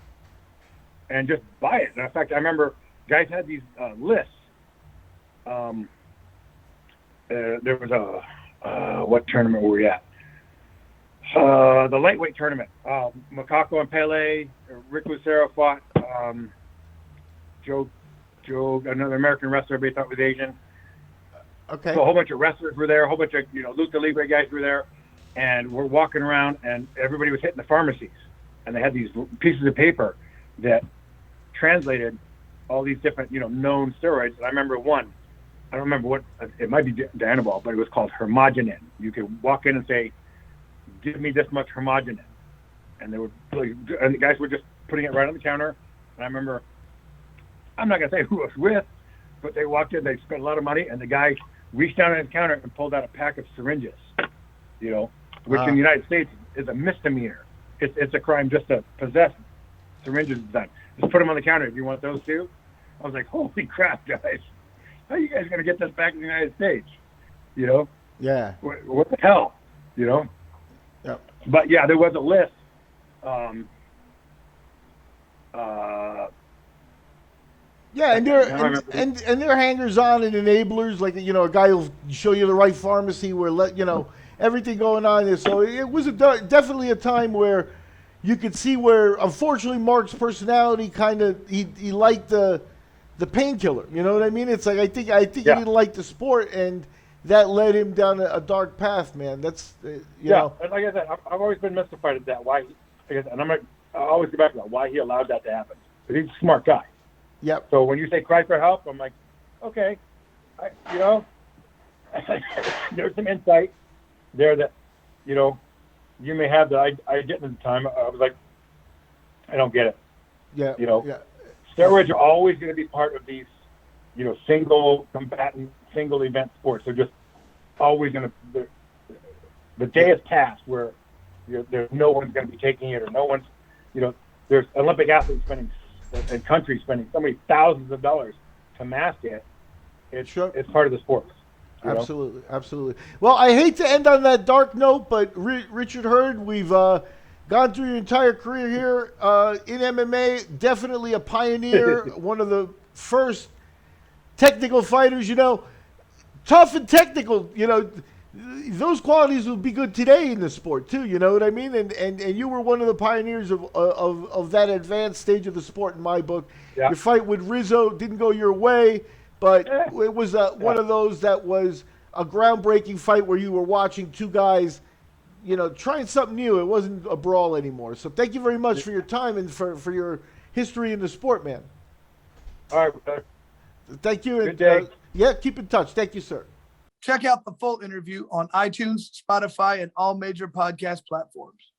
and just buy it. And in fact, I remember guys had these lists. There was what tournament were we at? The lightweight tournament. Macaco and Pele, Rick Lucero fought Joe, another American wrestler based out was Asian. Okay. So a whole bunch of wrestlers were there, a whole bunch of Lucha Libre guys were there, and we're walking around, and everybody was hitting the pharmacies, and they had these pieces of paper that translated all these different known steroids. And I remember one. I don't remember what it might be Dianabol, but it was called Hermogenin. You could walk in and say, "Give me this much Hermogenin," and and the guys were just putting it right on the counter. And I remember, I'm not gonna say who I was with, but they walked in, they spent a lot of money, and the guy reached down on his counter and pulled out a pack of syringes, which in the United States is a misdemeanor. It's a crime just to possess syringes. Just put them on the counter if you want those too. I was like, holy crap, guys. How are you guys going to get this back in the United States? Yeah. What the hell? Yeah. But yeah, there was a list. Yeah, and they're hangers-on and enablers, like a guy will show you the right pharmacy where everything going on there. So it was definitely a time where you could see where, unfortunately, Mark's personality kind of he liked the painkiller. You know what I mean? It's like I think he didn't like the sport, and that led him down a dark path, man. That's you know. And like I said, I've always been mystified at that. Why? And I always go back to that. Why he allowed that to happen? Because he's a smart guy. Yep. So when you say cry for help, I'm like, okay, there's some insight there that, you may have that I didn't at the time. I was like, I don't get it. Yeah. Yeah. Steroids are always going to be part of these, single combatant, single event sports. They're just always going to. The day has passed where there's no one's going to be taking it, or no one's, there's Olympic athletes and countries spending so many thousands of dollars to mask it. It's part of the sport. Absolutely, absolutely. Well, I hate to end on that dark note, but Richard Hurd, we've gone through your entire career here in MMA. Definitely a pioneer, one of the first technical fighters. Tough and technical. Those qualities would be good today in the sport too. You know what I mean? And you were one of the pioneers of that advanced stage of the sport in my book. Yeah. Your fight with Rizzo didn't go your way, but it was one of those that was a groundbreaking fight where you were watching two guys, trying something new. It wasn't a brawl anymore. So thank you very much for your time and for your history in the sport, man. All right, brother. Thank you. Good day. Keep in touch. Thank you, sir. Check out the full interview on iTunes, Spotify, and all major podcast platforms.